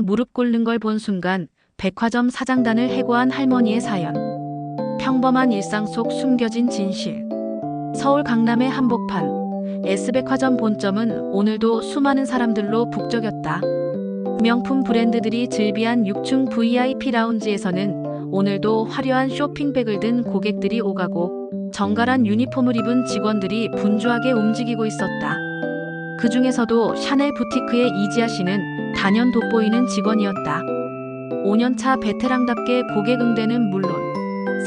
무릎 꿇는 걸 본 순간 백화점 사장단을 해고한 할머니의 사연. 평범한 일상 속 숨겨진 진실. 서울 강남의 한복판 S백화점 본점은 오늘도 수많은 사람들로 북적였다. 명품 브랜드들이 즐비한 6층 VIP 라운지에서는 오늘도 화려한 쇼핑백을 든 고객들이 오가고 정갈한 유니폼을 입은 직원들이 분주하게 움직이고 있었다. 그 중에서도 샤넬 부티크의 이지아 씨는 단연 돋보이는 직원이었다. 5년차 베테랑답게 고객 응대는 물론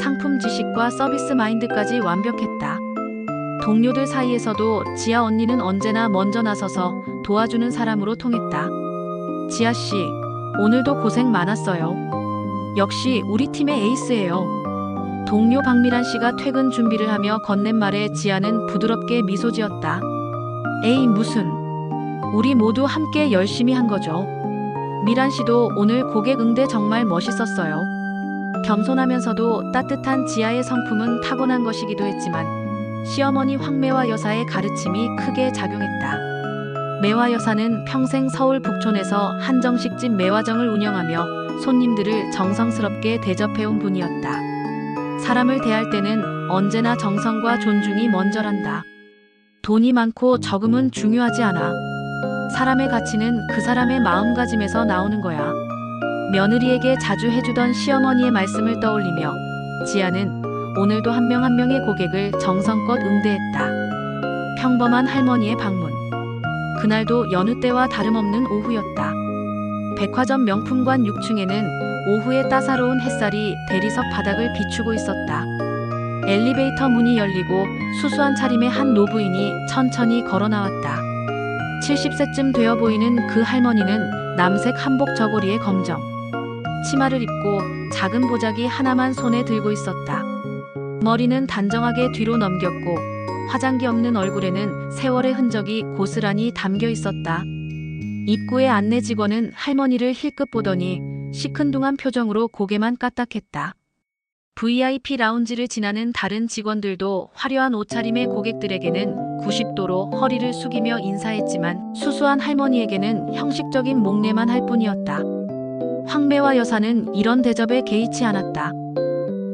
상품 지식과 서비스 마인드까지 완벽했다. 동료들 사이에서도 지아 언니는 언제나 먼저 나서서 도와주는 사람으로 통했다. 지아 씨, 오늘도 고생 많았어요. 역시 우리 팀의 에이스예요. 동료 박미란 씨가 퇴근 준비를 하며 건넨 말에 지아는 부드럽게 미소 지었다. 에이 무슨, 우리 모두 함께 열심히 한 거죠. 미란 씨도 오늘 고객 응대 정말 멋있었어요. 겸손하면서도 따뜻한 지아의 성품은 타고난 것이기도 했지만 시어머니 황매화 여사의 가르침이 크게 작용했다. 매화 여사는 평생 서울 북촌에서 한정식집 매화정을 운영하며 손님들을 정성스럽게 대접해온 분이었다. 사람을 대할 때는 언제나 정성과 존중이 먼저란다. 돈이 많고 적음은 중요하지 않아. 사람의 가치는 그 사람의 마음가짐에서 나오는 거야. 며느리에게 자주 해주던 시어머니의 말씀을 떠올리며 지아는 오늘도 한 명 한 명의 고객을 정성껏 응대했다. 평범한 할머니의 방문. 그날도 여느 때와 다름없는 오후였다. 백화점 명품관 6층에는 오후의 따사로운 햇살이 대리석 바닥을 비추고 있었다. 엘리베이터 문이 열리고 수수한 차림의 한 노부인이 천천히 걸어 나왔다. 70세쯤 되어 보이는 그 할머니는 남색 한복 저고리에 검정 치마를 입고 작은 보자기 하나만 손에 들고 있었다. 머리는 단정하게 뒤로 넘겼고 화장기 없는 얼굴에는 세월의 흔적이 고스란히 담겨 있었다. 입구의 안내 직원은 할머니를 힐끗 보더니 시큰둥한 표정으로 고개만 까딱했다. VIP 라운지를 지나는 다른 직원들도 화려한 옷차림의 고객들에게는 90도로 허리를 숙이며 인사했지만 수수한 할머니에게는 형식적인 목례만 할 뿐이었다. 황매화 여사는 이런 대접에 개의치 않았다.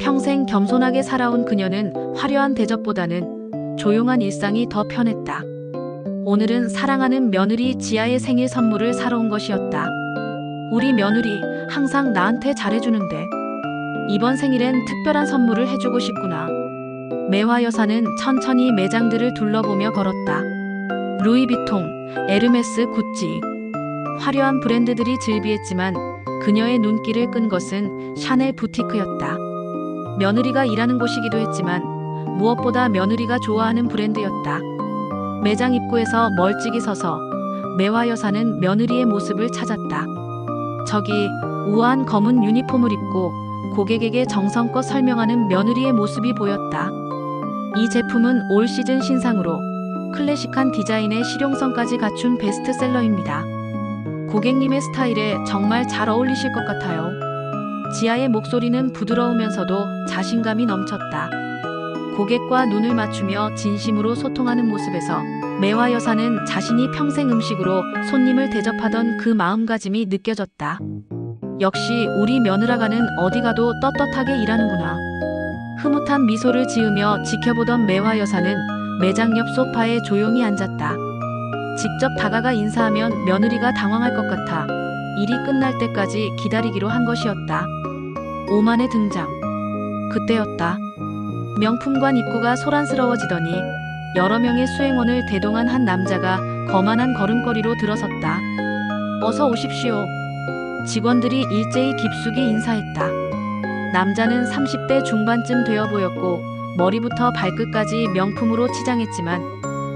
평생 겸손하게 살아온 그녀는 화려한 대접보다는 조용한 일상이 더 편했다. 오늘은 사랑하는 며느리 지아의 생일 선물을 사러 온 것이었다. 우리 며느리 항상 나한테 잘해주는데 이번 생일엔 특별한 선물을 해주고 싶구나. 매화 여사는 천천히 매장들을 둘러보며 걸었다. 루이비통, 에르메스, 구찌. 화려한 브랜드들이 즐비했지만 그녀의 눈길을 끈 것은 샤넬 부티크였다. 며느리가 일하는 곳이기도 했지만 무엇보다 며느리가 좋아하는 브랜드였다. 매장 입구에서 멀찍이 서서 매화 여사는 며느리의 모습을 찾았다. 저기 우아한 검은 유니폼을 입고 고객에게 정성껏 설명하는 며느리의 모습이 보였다. 이 제품은 올 시즌 신상으로 클래식한 디자인의 실용성까지 갖춘 베스트셀러입니다. 고객님의 스타일에 정말 잘 어울리실 것 같아요. 지아의 목소리는 부드러우면서도 자신감이 넘쳤다. 고객과 눈을 맞추며 진심으로 소통하는 모습에서 매화 여사는 자신이 평생 음식으로 손님을 대접하던 그 마음가짐이 느껴졌다. 역시 우리 며느라가는 어디 가도 떳떳하게 일하는구나. 흐뭇한 미소를 지으며 지켜보던 매화 여사는 매장 옆 소파에 조용히 앉았다. 직접 다가가 인사하면 며느리가 당황할 것 같아 일이 끝날 때까지 기다리기로 한 것이었다. 오만의 등장. 그때였다. 명품관 입구가 소란스러워지더니 여러 명의 수행원을 대동한 한 남자가 거만한 걸음걸이로 들어섰다. 어서 오십시오. 직원들이 일제히 깊숙이 인사했다. 남자는 30대 중반쯤 되어 보였고 머리부터 발끝까지 명품으로 치장했지만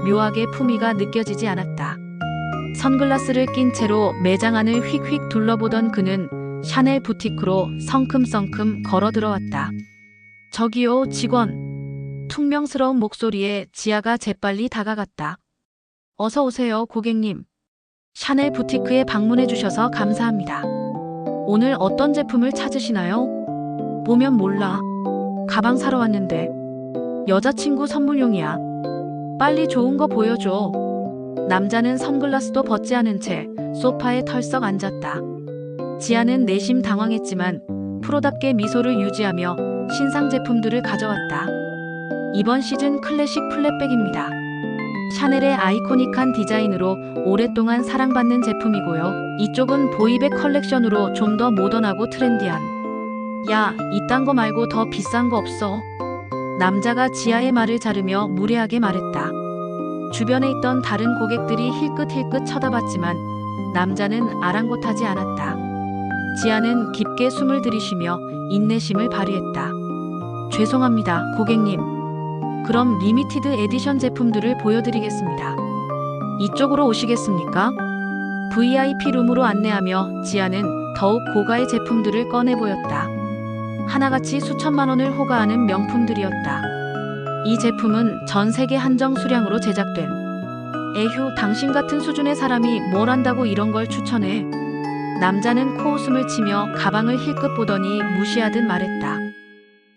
묘하게 품위가 느껴지지 않았다. 선글라스를 낀 채로 매장 안을 휙휙 둘러보던 그는 샤넬 부티크로 성큼성큼 걸어 들어왔다. 저기요, 직원. 퉁명스러운 목소리에 지아가 재빨리 다가갔다. 어서 오세요, 고객님. 샤넬 부티크에 방문해 주셔서 감사합니다. 오늘 어떤 제품을 찾으시나요? 보면 몰라. 가방 사러 왔는데. 여자친구 선물용이야. 빨리 좋은 거 보여줘. 남자는 선글라스도 벗지 않은 채 소파에 털썩 앉았다. 지아는 내심 당황했지만 프로답게 미소를 유지하며 신상 제품들을 가져왔다. 이번 시즌 클래식 플랫백입니다. 샤넬의 아이코닉한 디자인으로 오랫동안 사랑받는 제품이고요. 이쪽은 보이백 컬렉션으로 좀 더 모던하고 트렌디한. 야, 이딴 거 말고 더 비싼 거 없어? 남자가 지아의 말을 자르며 무례하게 말했다. 주변에 있던 다른 고객들이 힐끗힐끗 쳐다봤지만 남자는 아랑곳하지 않았다. 지아는 깊게 숨을 들이쉬며 인내심을 발휘했다. 죄송합니다, 고객님. 그럼 리미티드 에디션 제품들을 보여드리겠습니다. 이쪽으로 오시겠습니까? VIP 룸으로 안내하며 지아는 더욱 고가의 제품들을 꺼내 보였다. 하나같이 수천만 원을 호가하는 명품들이었다. 이 제품은 전 세계 한정 수량으로 제작된. 에휴, 당신 같은 수준의 사람이 뭘 안다고 이런 걸 추천해. 남자는 코웃음을 치며 가방을 힐끗 보더니 무시하듯 말했다.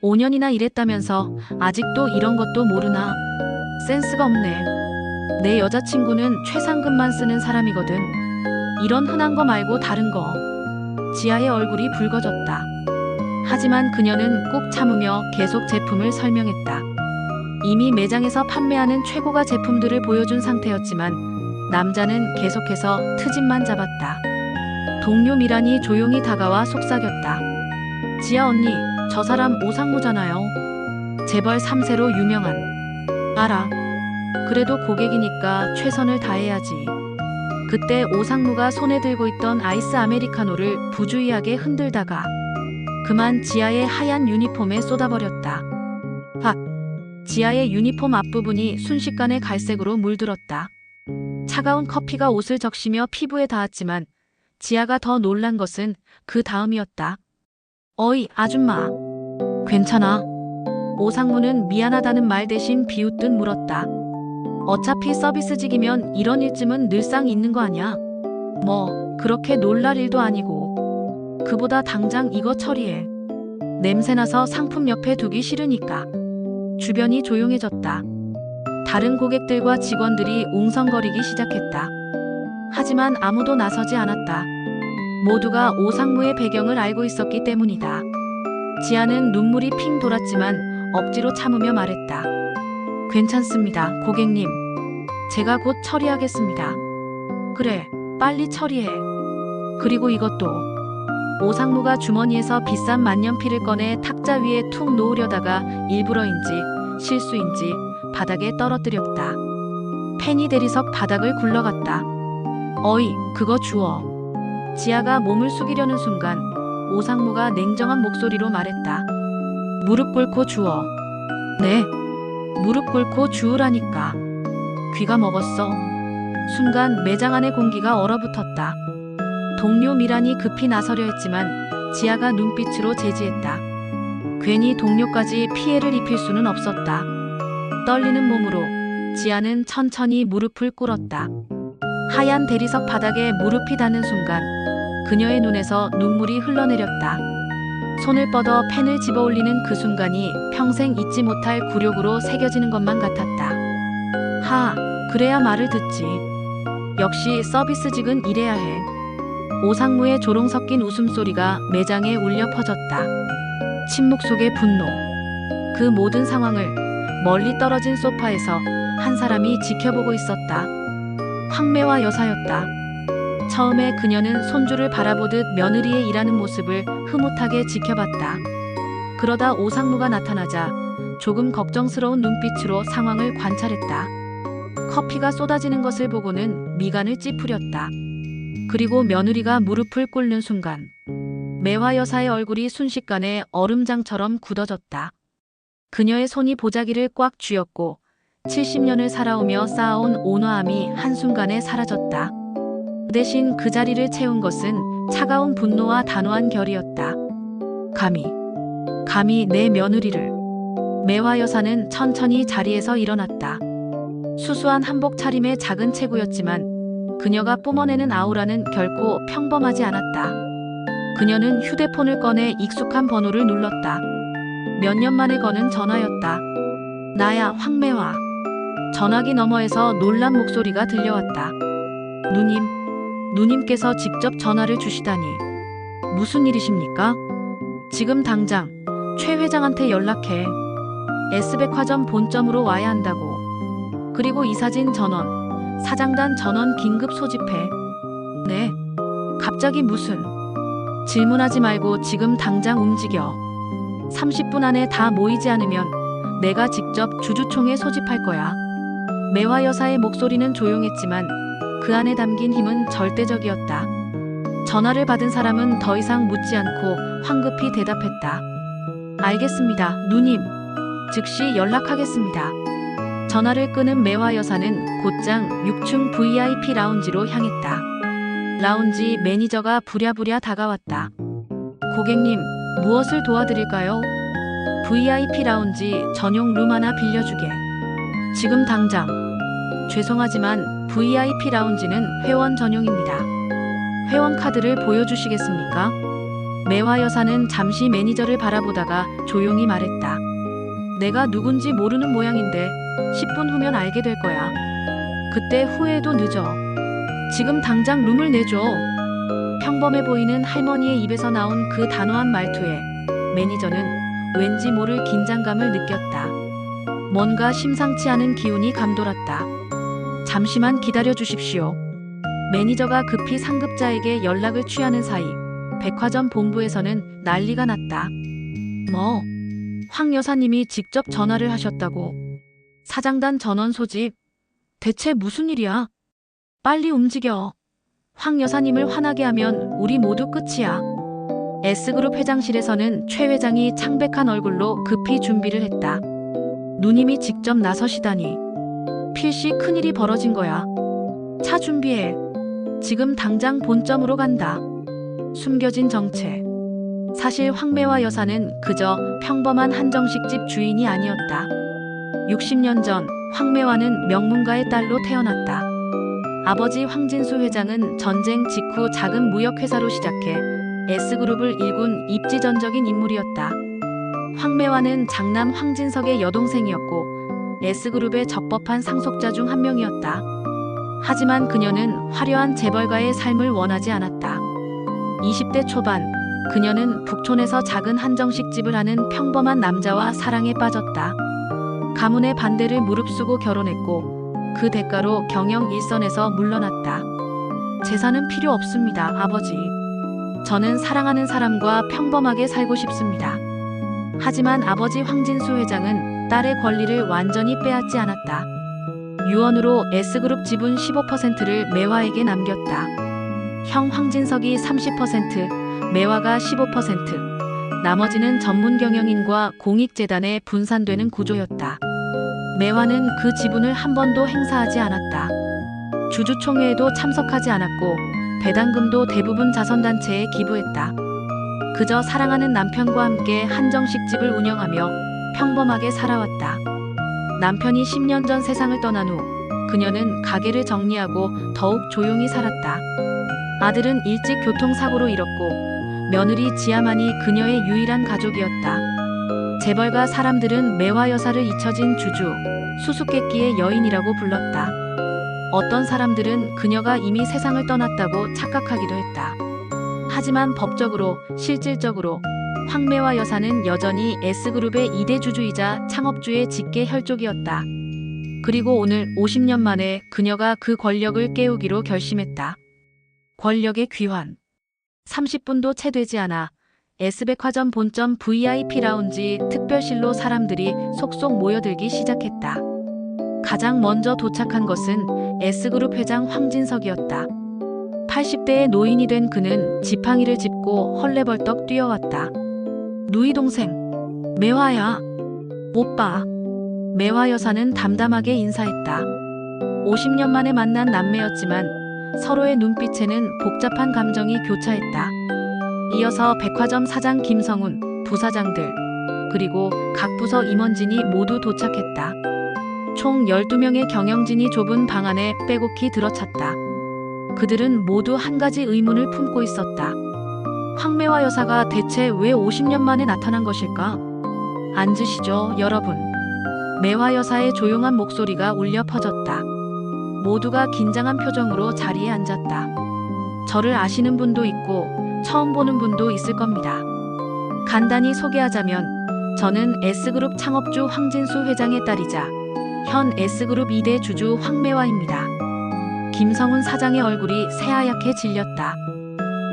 5년이나 일했다면서 아직도 이런 것도 모르나? 센스가 없네. 내 여자친구는 최상급만 쓰는 사람이거든. 이런 흔한 거 말고 다른 거. 지아의 얼굴이 붉어졌다. 하지만 그녀는 꾹 참으며 계속 제품을 설명했다. 이미 매장에서 판매하는 최고가 제품들을 보여준 상태였지만 남자는 계속해서 트집만 잡았다. 동료 미란이 조용히 다가와 속삭였다. 지아 언니, 저 사람 오상무잖아요. 재벌 3세로 유명한. 알아. 그래도 고객이니까 최선을 다해야지. 그때 오상무가 손에 들고 있던 아이스 아메리카노를 부주의하게 흔들다가 그만 지아의 하얀 유니폼에 쏟아버렸다. 팍! 지아의 유니폼 앞부분이 순식간에 갈색으로 물들었다. 차가운 커피가 옷을 적시며 피부에 닿았지만 지아가 더 놀란 것은 그 다음이었다. 어이, 아줌마. 괜찮아? 오상무는 미안하다는 말 대신 비웃듯 물었다. 어차피 서비스직이면 이런 일쯤은 늘상 있는 거 아냐? 뭐 그렇게 놀랄 일도 아니고. 그보다 당장 이거 처리해. 냄새나서 상품 옆에 두기 싫으니까. 주변이 조용해졌다. 다른 고객들과 직원들이 웅성거리기 시작했다. 하지만 아무도 나서지 않았다. 모두가 오상무의 배경을 알고 있었기 때문이다. 지아는 눈물이 핑 돌았지만 억지로 참으며 말했다. 괜찮습니다, 고객님. 제가 곧 처리하겠습니다. 그래, 빨리 처리해. 그리고 이것도. 오상무가 주머니에서 비싼 만년필을 꺼내 탁자 위에 툭 놓으려다가 일부러인지 실수인지 바닥에 떨어뜨렸다. 펜이 대리석 바닥을 굴러갔다. 어이, 그거 주워. 지아가 몸을 숙이려는 순간 오상무가 냉정한 목소리로 말했다. 무릎 꿇고 주워. 네, 무릎 꿇고 주우라니까. 귀가 먹었어. 순간 매장 안의 공기가 얼어붙었다. 동료 미란이 급히 나서려 했지만 지아가 눈빛으로 제지했다. 괜히 동료까지 피해를 입힐 수는 없었다. 떨리는 몸으로 지아는 천천히 무릎을 꿇었다. 하얀 대리석 바닥에 무릎이 닿는 순간 그녀의 눈에서 눈물이 흘러내렸다. 손을 뻗어 펜을 집어올리는 그 순간이 평생 잊지 못할 굴욕으로 새겨지는 것만 같았다. 하, 그래야 말을 듣지. 역시 서비스직은 이래야 해. 오상무의 조롱 섞인 웃음소리가 매장에 울려 퍼졌다. 침묵 속의 분노. 그 모든 상황을 멀리 떨어진 소파에서 한 사람이 지켜보고 있었다. 황매화 여사였다. 처음에 그녀는 손주를 바라보듯 며느리의 일하는 모습을 흐뭇하게 지켜봤다. 그러다 오상무가 나타나자 조금 걱정스러운 눈빛으로 상황을 관찰했다. 커피가 쏟아지는 것을 보고는 미간을 찌푸렸다. 그리고 며느리가 무릎을 꿇는 순간 매화 여사의 얼굴이 순식간에 얼음장처럼 굳어졌다. 그녀의 손이 보자기를 꽉 쥐었고 70년을 살아오며 쌓아온 온화함이 한순간에 사라졌다. 대신 그 자리를 채운 것은 차가운 분노와 단호한 결이었다. 감히 내 며느리를. 매화 여사는 천천히 자리에서 일어났다. 수수한 한복 차림의 작은 체구였지만 그녀가 뿜어내는 아우라는 결코 평범하지 않았다. 그녀는 휴대폰을 꺼내 익숙한 번호를 눌렀다. 몇 년 만에 거는 전화였다. 나야, 황매화. 전화기 너머에서 놀란 목소리가 들려왔다. 누님께서 직접 전화를 주시다니. 무슨 일이십니까? 지금 당장 최 회장한테 연락해. S백화점 본점으로 와야 한다고. 그리고 이사진 전원, 사장단 전원 긴급 소집해. 네. 갑자기 무슨? 질문하지 말고 지금 당장 움직여. 30분 안에 다 모이지 않으면 내가 직접 주주총회 소집할 거야. 매화 여사의 목소리는 조용했지만 그 안에 담긴 힘은 절대적이었다. 전화를 받은 사람은 더 이상 묻지 않고 황급히 대답했다. 알겠습니다, 누님. 즉시 연락하겠습니다. 전화를 끊은 매화 여사는 곧장 6층 VIP 라운지로 향했다. 라운지 매니저가 부랴부랴 다가왔다. 고객님, 무엇을 도와드릴까요? VIP 라운지 전용 룸 하나 빌려주게. 지금 당장. 죄송하지만 VIP 라운지는 회원 전용입니다. 회원 카드를 보여주시겠습니까? 매화 여사는 잠시 매니저를 바라보다가 조용히 말했다. 내가 누군지 모르는 모양인데 10분 후면 알게 될 거야. 그때 후회도 늦어. 지금 당장 룸을 내줘. 평범해 보이는 할머니의 입에서 나온 그 단호한 말투에 매니저는 왠지 모를 긴장감을 느꼈다. 뭔가 심상치 않은 기운이 감돌았다. 잠시만 기다려 주십시오. 매니저가 급히 상급자에게 연락을 취하는 사이 백화점 본부에서는 난리가 났다. 뭐? 황 여사님이 직접 전화를 하셨다고? 사장단 전원 소집? 대체 무슨 일이야? 빨리 움직여. 황 여사님을 화나게 하면 우리 모두 끝이야. S그룹 회장실에서는 최 회장이 창백한 얼굴로 급히 준비를 했다. 누님이 직접 나서시다니. 필시 큰일이 벌어진 거야. 차 준비해. 지금 당장 본점으로 간다. 숨겨진 정체. 사실 황매화 여사는 그저 평범한 한정식집 주인이 아니었다. 60년 전 황매화는 명문가의 딸로 태어났다. 아버지 황진수 회장은 전쟁 직후 작은 무역회사로 시작해 S그룹을 일군 입지전적인 인물이었다. 황매화는 장남 황진석의 여동생이었고 S그룹의 적법한 상속자 중 한 명이었다. 하지만 그녀는 화려한 재벌가의 삶을 원하지 않았다. 20대 초반, 그녀는 북촌에서 작은 한정식집을 하는 평범한 남자와 사랑에 빠졌다. 가문의 반대를 무릅쓰고 결혼했고 그 대가로 경영 일선에서 물러났다. 재산은 필요 없습니다, 아버지. 저는 사랑하는 사람과 평범하게 살고 싶습니다. 하지만 아버지 황진수 회장은 딸의 권리를 완전히 빼앗지 않았다. 유언으로 S그룹 지분 15%를 매화에게 남겼다. 형 황진석이 30%, 매화가 15%, 나머지는 전문 경영인과 공익재단에 분산되는 구조였다. 매화는 그 지분을 한 번도 행사하지 않았다. 주주총회에도 참석하지 않았고 배당금도 대부분 자선단체에 기부했다. 그저 사랑하는 남편과 함께 한정식집을 운영하며 평범하게 살아왔다. 남편이 10년 전 세상을 떠난 후 그녀는 가게를 정리하고 더욱 조용히 살았다. 아들은 일찍 교통사고로 잃었고 며느리 지아만이 그녀의 유일한 가족이었다. 재벌가 사람들은 매화 여사를 잊혀진 주주, 수수께끼의 여인이라고 불렀다. 어떤 사람들은 그녀가 이미 세상을 떠났다고 착각하기도 했다. 하지만 법적으로, 실질적으로 황매화 여사는 여전히 S그룹의 2대 주주이자 창업주의 직계 혈족이었다. 그리고 오늘 50년 만에 그녀가 그 권력을 깨우기로 결심했다. 권력의 귀환. 30분도 채 되지 않아 S백화점 본점 VIP 라운지 특별실로 사람들이 속속 모여들기 시작했다. 가장 먼저 도착한 것은 S그룹 회장 황진석이었다. 80대의 노인이 된 그는 지팡이를 짚고 헐레벌떡 뛰어왔다. 누이 동생, 매화야. 오빠. 매화 여사는 담담하게 인사했다. 50년 만에 만난 남매였지만 서로의 눈빛에는 복잡한 감정이 교차했다. 이어서 백화점 사장 김성훈, 부사장들, 그리고 각 부서 임원진이 모두 도착했다. 총 12명의 경영진이 좁은 방 안에 빼곡히 들어찼다. 그들은 모두 한 가지 의문을 품고 있었다. 황매화 여사가 대체 왜 50년 만에 나타난 것일까? 앉으시죠, 여러분. 매화 여사의 조용한 목소리가 울려 퍼졌다. 모두가 긴장한 표정으로 자리에 앉았다. 저를 아시는 분도 있고 처음 보는 분도 있을 겁니다. 간단히 소개하자면 저는 S그룹 창업주 황진수 회장의 딸이자 현 S그룹 2대 주주 황매화입니다. 김성훈 사장의 얼굴이 새하얗게 질렸다.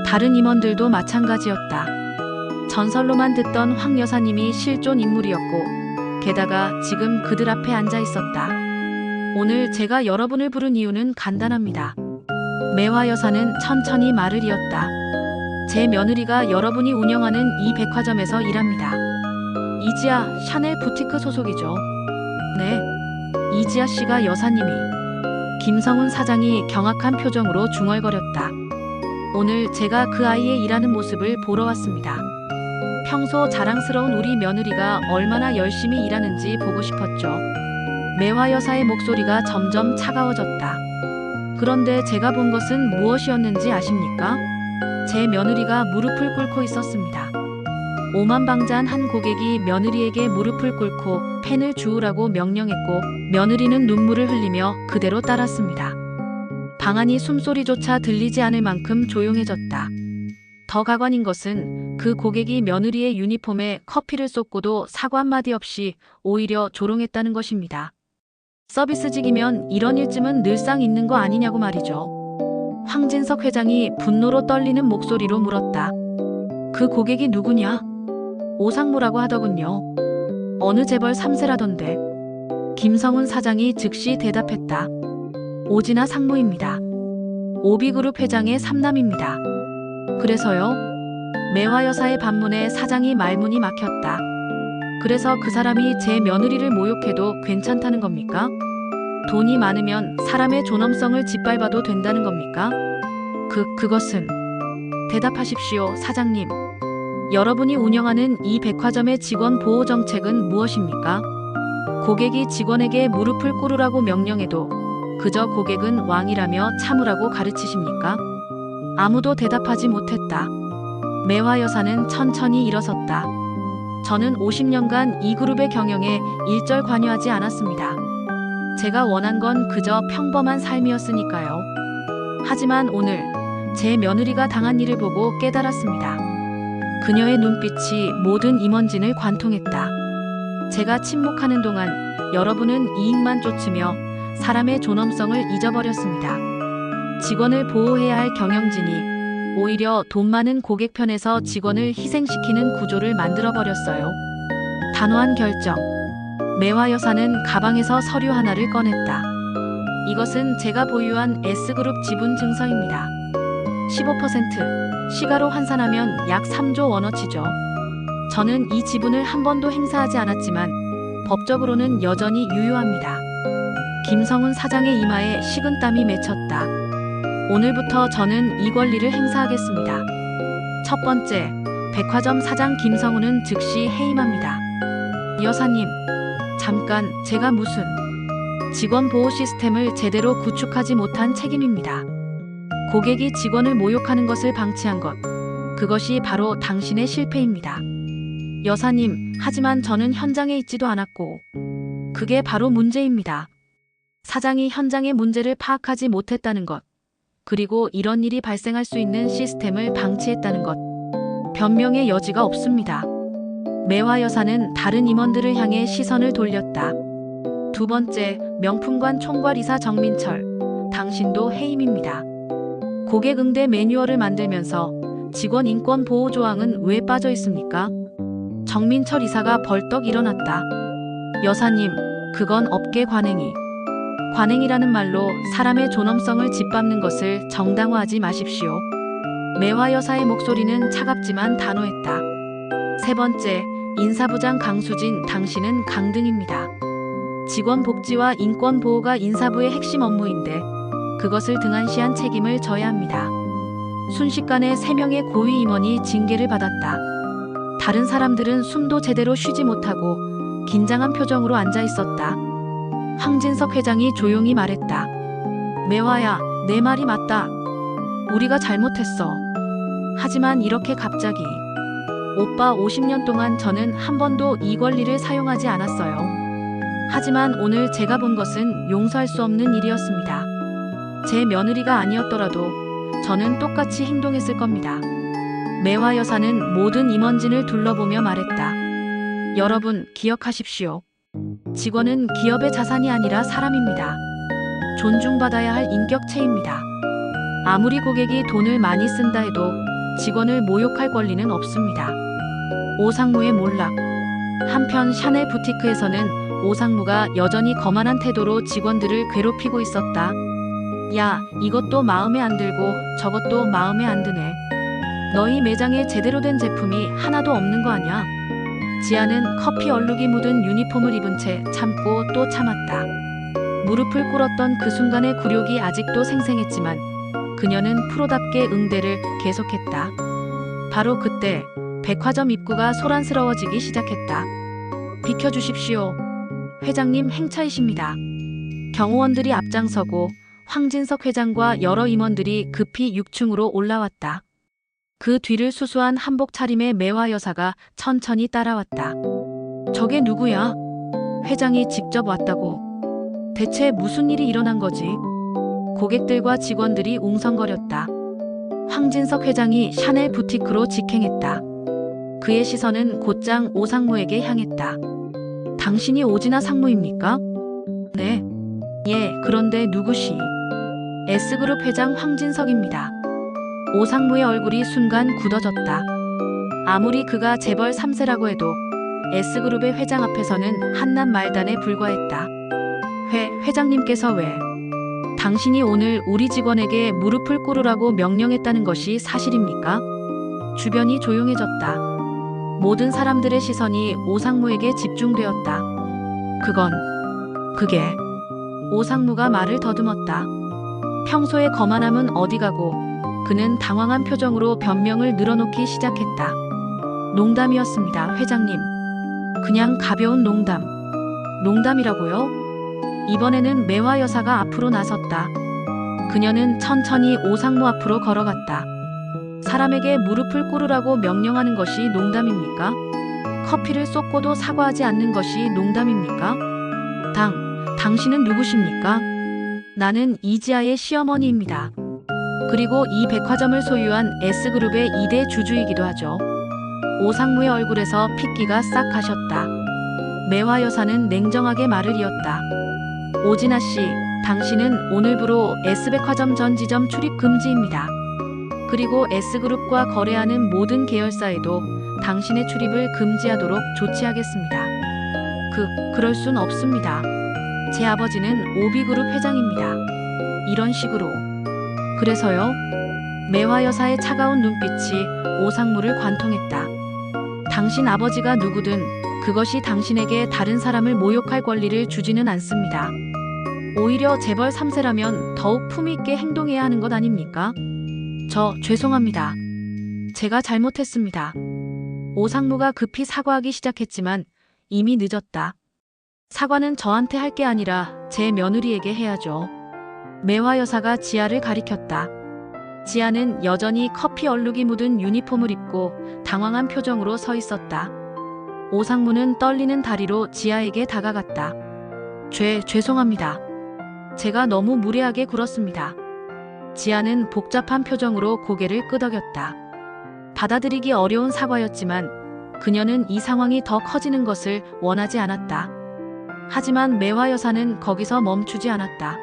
다른 임원들도 마찬가지였다. 전설로만 듣던 황 여사님이 실존 인물이었고 게다가 지금 그들 앞에 앉아 있었다. 오늘 제가 여러분을 부른 이유는 간단합니다. 매화 여사는 천천히 말을 이었다. 제 며느리가 여러분이 운영하는 이 백화점에서 일합니다. 이지아 샤넬 부티크 소속이죠. 네, 이지아 씨가 여사님이. 김성훈 사장이 경악한 표정으로 중얼거렸다. 오늘 제가 그 아이의 일하는 모습을 보러 왔습니다. 평소 자랑스러운 우리 며느리가 얼마나 열심히 일하는지 보고 싶었죠. 매화 여사의 목소리가 점점 차가워졌다. 그런데 제가 본 것은 무엇이었는지 아십니까? 제 며느리가 무릎을 꿇고 있었습니다. 오만방자한 한 고객이 며느리에게 무릎을 꿇고 펜을 주우라고 명령했고 며느리는 눈물을 흘리며 그대로 따랐습니다. 방 안이 숨소리조차 들리지 않을 만큼 조용해졌다. 더 가관인 것은 그 고객이 며느리의 유니폼에 커피를 쏟고도 사과 한마디 없이 오히려 조롱했다는 것입니다. 서비스직이면 이런 일쯤은 늘상 있는 거 아니냐고 말이죠. 황진석 회장이 분노로 떨리는 목소리로 물었다. 그 고객이 누구냐? 오상무라고 하더군요. 어느 재벌 3세라던데. 김성훈 사장이 즉시 대답했다. 오진아 상무입니다. 오비그룹 회장의 삼남입니다. 그래서요? 매화 여사의 반문에 사장이 말문이 막혔다. 그래서 그 사람이 제 며느리를 모욕해도 괜찮다는 겁니까? 돈이 많으면 사람의 존엄성을 짓밟아도 된다는 겁니까? 그것은. 대답하십시오, 사장님. 여러분이 운영하는 이 백화점의 직원 보호 정책은 무엇입니까? 고객이 직원에게 무릎을 꿇으라고 명령해도 그저 고객은 왕이라며 참으라고 가르치십니까? 아무도 대답하지 못했다. 매화 여사는 천천히 일어섰다. 저는 50년간 이 그룹의 경영에 일절 관여하지 않았습니다. 제가 원한 건 그저 평범한 삶이었으니까요. 하지만 오늘 제 며느리가 당한 일을 보고 깨달았습니다. 그녀의 눈빛이 모든 임원진을 관통했다. 제가 침묵하는 동안 여러분은 이익만 쫓으며 사람의 존엄성을 잊어버렸습니다. 직원을 보호해야 할 경영진이 오히려 돈 많은 고객 편에서 직원을 희생시키는 구조를 만들어버렸어요. 단호한 결정. 매화 여사는 가방에서 서류 하나를 꺼냈다. 이것은 제가 보유한 S그룹 지분 증서입니다. 15% 시가로 환산하면 약 3조 원어치죠. 저는 이 지분을 한 번도 행사하지 않았지만 법적으로는 여전히 유효합니다. 김성훈 사장의 이마에 식은땀이 맺혔다. 오늘부터 저는 이 권리를 행사하겠습니다. 첫 번째, 백화점 사장 김성훈은 즉시 해임합니다. 여사님, 잠깐, 제가 무슨 직원 보호 시스템을 제대로 구축하지 못한 책임입니다. 고객이 직원을 모욕하는 것을 방치한 것, 그것이 바로 당신의 실패입니다. 여사님, 하지만 저는 현장에 있지도 않았고, 그게 바로 문제입니다. 사장이 현장의 문제를 파악하지 못했다는 것, 그리고 이런 일이 발생할 수 있는 시스템을 방치했다는 것, 변명의 여지가 없습니다. 매화 여사는 다른 임원들을 향해 시선을 돌렸다. 두 번째, 명품관 총괄이사 정민철, 당신도 해임입니다. 고객 응대 매뉴얼을 만들면서 직원 인권 보호 조항은 왜 빠져 있습니까? 정민철 이사가 벌떡 일어났다. 여사님, 그건 업계 관행이. 관행이라는 말로 사람의 존엄성을 짓밟는 것을 정당화하지 마십시오. 매화 여사의 목소리는 차갑지만 단호했다. 세 번째, 인사부장 강수진, 당신은 강등입니다. 직원 복지와 인권 보호가 인사부의 핵심 업무인데 그것을 등한시한 책임을 져야 합니다. 순식간에 3명의 고위 임원이 징계를 받았다. 다른 사람들은 숨도 제대로 쉬지 못하고 긴장한 표정으로 앉아 있었다. 황진석 회장이 조용히 말했다. 매화야, 내 말이 맞다. 우리가 잘못했어. 하지만 이렇게 갑자기. 오빠 50년 동안 저는 한 번도 이 권리를 사용하지 않았어요. 하지만 오늘 제가 본 것은 용서할 수 없는 일이었습니다. 제 며느리가 아니었더라도 저는 똑같이 행동했을 겁니다. 매화 여사는 모든 임원진을 둘러보며 말했다. 여러분, 기억하십시오. 직원은 기업의 자산이 아니라 사람입니다. 존중받아야 할 인격체입니다. 아무리 고객이 돈을 많이 쓴다 해도 직원을 모욕할 권리는 없습니다. 오상무의 몰락. 한편 샤넬 부티크에서는 오상무가 여전히 거만한 태도로 직원들을 괴롭히고 있었다. 야, 이것도 마음에 안 들고 저것도 마음에 안 드네. 너희 매장에 제대로 된 제품이 하나도 없는 거 아냐? 지아는 커피 얼룩이 묻은 유니폼을 입은 채 참고 또 참았다. 무릎을 꿇었던 그 순간의 굴욕이 아직도 생생했지만 그녀는 프로답게 응대를 계속했다. 바로 그때 백화점 입구가 소란스러워지기 시작했다. 비켜주십시오. 회장님 행차이십니다. 경호원들이 앞장서고 황진석 회장과 여러 임원들이 급히 6층으로 올라왔다. 그 뒤를 수수한 한복 차림의 매화 여사가 천천히 따라왔다. 저게 누구야? 회장이 직접 왔다고. 대체 무슨 일이 일어난 거지? 고객들과 직원들이 웅성거렸다. 황진석 회장이 샤넬 부티크로 직행했다. 그의 시선은 곧장 오상무에게 향했다. 당신이 오진아 상무입니까? 네. 예, 그런데 누구시? S그룹 회장 황진석입니다. 오상무의 얼굴이 순간 굳어졌다. 아무리 그가 재벌 3세라고 해도 S그룹의 회장 앞에서는 한낱 말단에 불과했다. 회장님께서 왜? 당신이 오늘 우리 직원에게 무릎을 꿇으라고 명령했다는 것이 사실입니까? 주변이 조용해졌다. 모든 사람들의 시선이 오상무에게 집중되었다. 그게 오상무가 말을 더듬었다. 평소의 거만함은 어디 가고 그는 당황한 표정으로 변명을 늘어놓기 시작했다. 농담이었습니다, 회장님. 그냥 가벼운 농담. 농담이라고요? 이번에는 매화 여사가 앞으로 나섰다. 그녀는 천천히 오상무 앞으로 걸어갔다. 사람에게 무릎을 꿇으라고 명령하는 것이 농담입니까? 커피를 쏟고도 사과하지 않는 것이 농담입니까? 당신은 누구십니까? 나는 이지아의 시어머니입니다. 그리고 이 백화점을 소유한 S그룹의 2대 주주이기도 하죠. 오상무의 얼굴에서 핏기가 싹 가셨다. 매화 여사는 냉정하게 말을 이었다. 오진아 씨, 당신은 오늘부로 S백화점 전 지점 출입 금지입니다. 그리고 S그룹과 거래하는 모든 계열사에도 당신의 출입을 금지하도록 조치하겠습니다. 그럴 순 없습니다. 제 아버지는 오비그룹 회장입니다. 이런 식으로. 그래서요? 매화 여사의 차가운 눈빛이 오상무를 관통했다. 당신 아버지가 누구든 그것이 당신에게 다른 사람을 모욕할 권리를 주지는 않습니다. 오히려 재벌 3세라면 더욱 품위 있게 행동해야 하는 것 아닙니까? 죄송합니다. 제가 잘못했습니다. 오상무가 급히 사과하기 시작했지만 이미 늦었다. 사과는 저한테 할 게 아니라 제 며느리에게 해야죠. 매화 여사가 지아를 가리켰다. 지아는 여전히 커피 얼룩이 묻은 유니폼을 입고 당황한 표정으로 서 있었다. 오상무는 떨리는 다리로 지아에게 다가갔다. 죄송합니다. 제가 너무 무례하게 굴었습니다. 지아는 복잡한 표정으로 고개를 끄덕였다. 받아들이기 어려운 사과였지만 그녀는 이 상황이 더 커지는 것을 원하지 않았다. 하지만 매화 여사는 거기서 멈추지 않았다.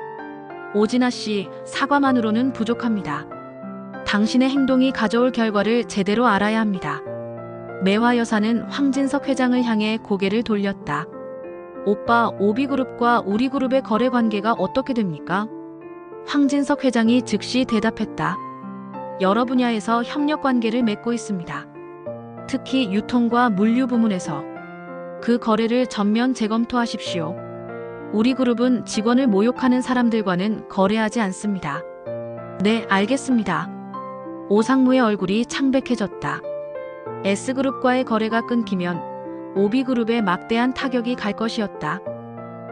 오진아 씨, 사과만으로는 부족합니다. 당신의 행동이 가져올 결과를 제대로 알아야 합니다. 매화 여사는 황진석 회장을 향해 고개를 돌렸다. 오빠, 오비그룹과 우리 그룹의 거래 관계가 어떻게 됩니까? 황진석 회장이 즉시 대답했다. 여러 분야에서 협력 관계를 맺고 있습니다. 특히 유통과 물류 부문에서. 그 거래를 전면 재검토하십시오. 우리 그룹은 직원을 모욕하는 사람들과는 거래하지 않습니다. 네, 알겠습니다. 오상무의 얼굴이 창백해졌다. S그룹과의 거래가 끊기면 오비그룹에 막대한 타격이 갈 것이었다.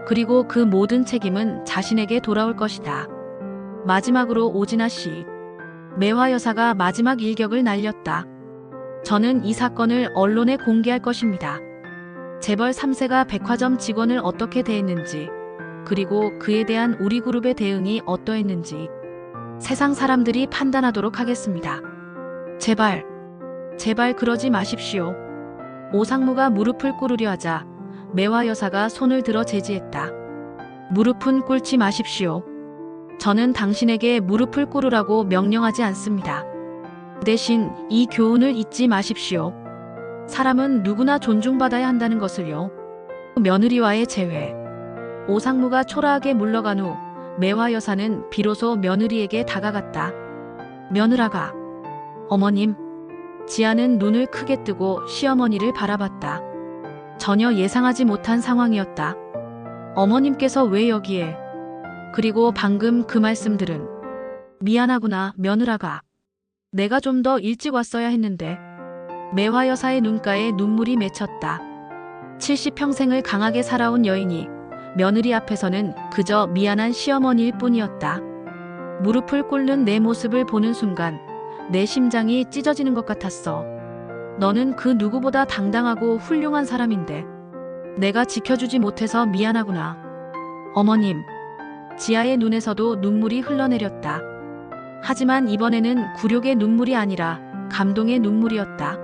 그리고 그 모든 책임은 자신에게 돌아올 것이다. 마지막으로 오진아 씨. 매화 여사가 마지막 일격을 날렸다. 저는 이 사건을 언론에 공개할 것입니다. 재벌 3세가 백화점 직원을 어떻게 대했는지, 그리고 그에 대한 우리 그룹의 대응이 어떠했는지 세상 사람들이 판단하도록 하겠습니다. 제발. 제발 그러지 마십시오. 오상무가 무릎을 꿇으려 하자 매화 여사가 손을 들어 제지했다. 무릎은 꿇지 마십시오. 저는 당신에게 무릎을 꿇으라고 명령하지 않습니다. 대신 이 교훈을 잊지 마십시오. 사람은 누구나 존중받아야 한다는 것을요. 며느리와의 재회. 오상무가 초라하게 물러간 후 매화 여사는 비로소 며느리에게 다가갔다. 며느라가. 어머님. 지아는 눈을 크게 뜨고 시어머니를 바라봤다. 전혀 예상하지 못한 상황이었다. 어머님께서 왜 여기에? 그리고 방금 그 말씀들은? 미안하구나, 며느라가. 내가 좀 더 일찍 왔어야 했는데. 매화 여사의 눈가에 눈물이 맺혔다. 70평생을 강하게 살아온 여인이 며느리 앞에서는 그저 미안한 시어머니일 뿐이었다. 무릎을 꿇는 내 모습을 보는 순간 내 심장이 찢어지는 것 같았어. 너는 그 누구보다 당당하고 훌륭한 사람인데 내가 지켜주지 못해서 미안하구나. 어머님. 지아의 눈에서도 눈물이 흘러내렸다. 하지만 이번에는 굴욕의 눈물이 아니라 감동의 눈물이었다.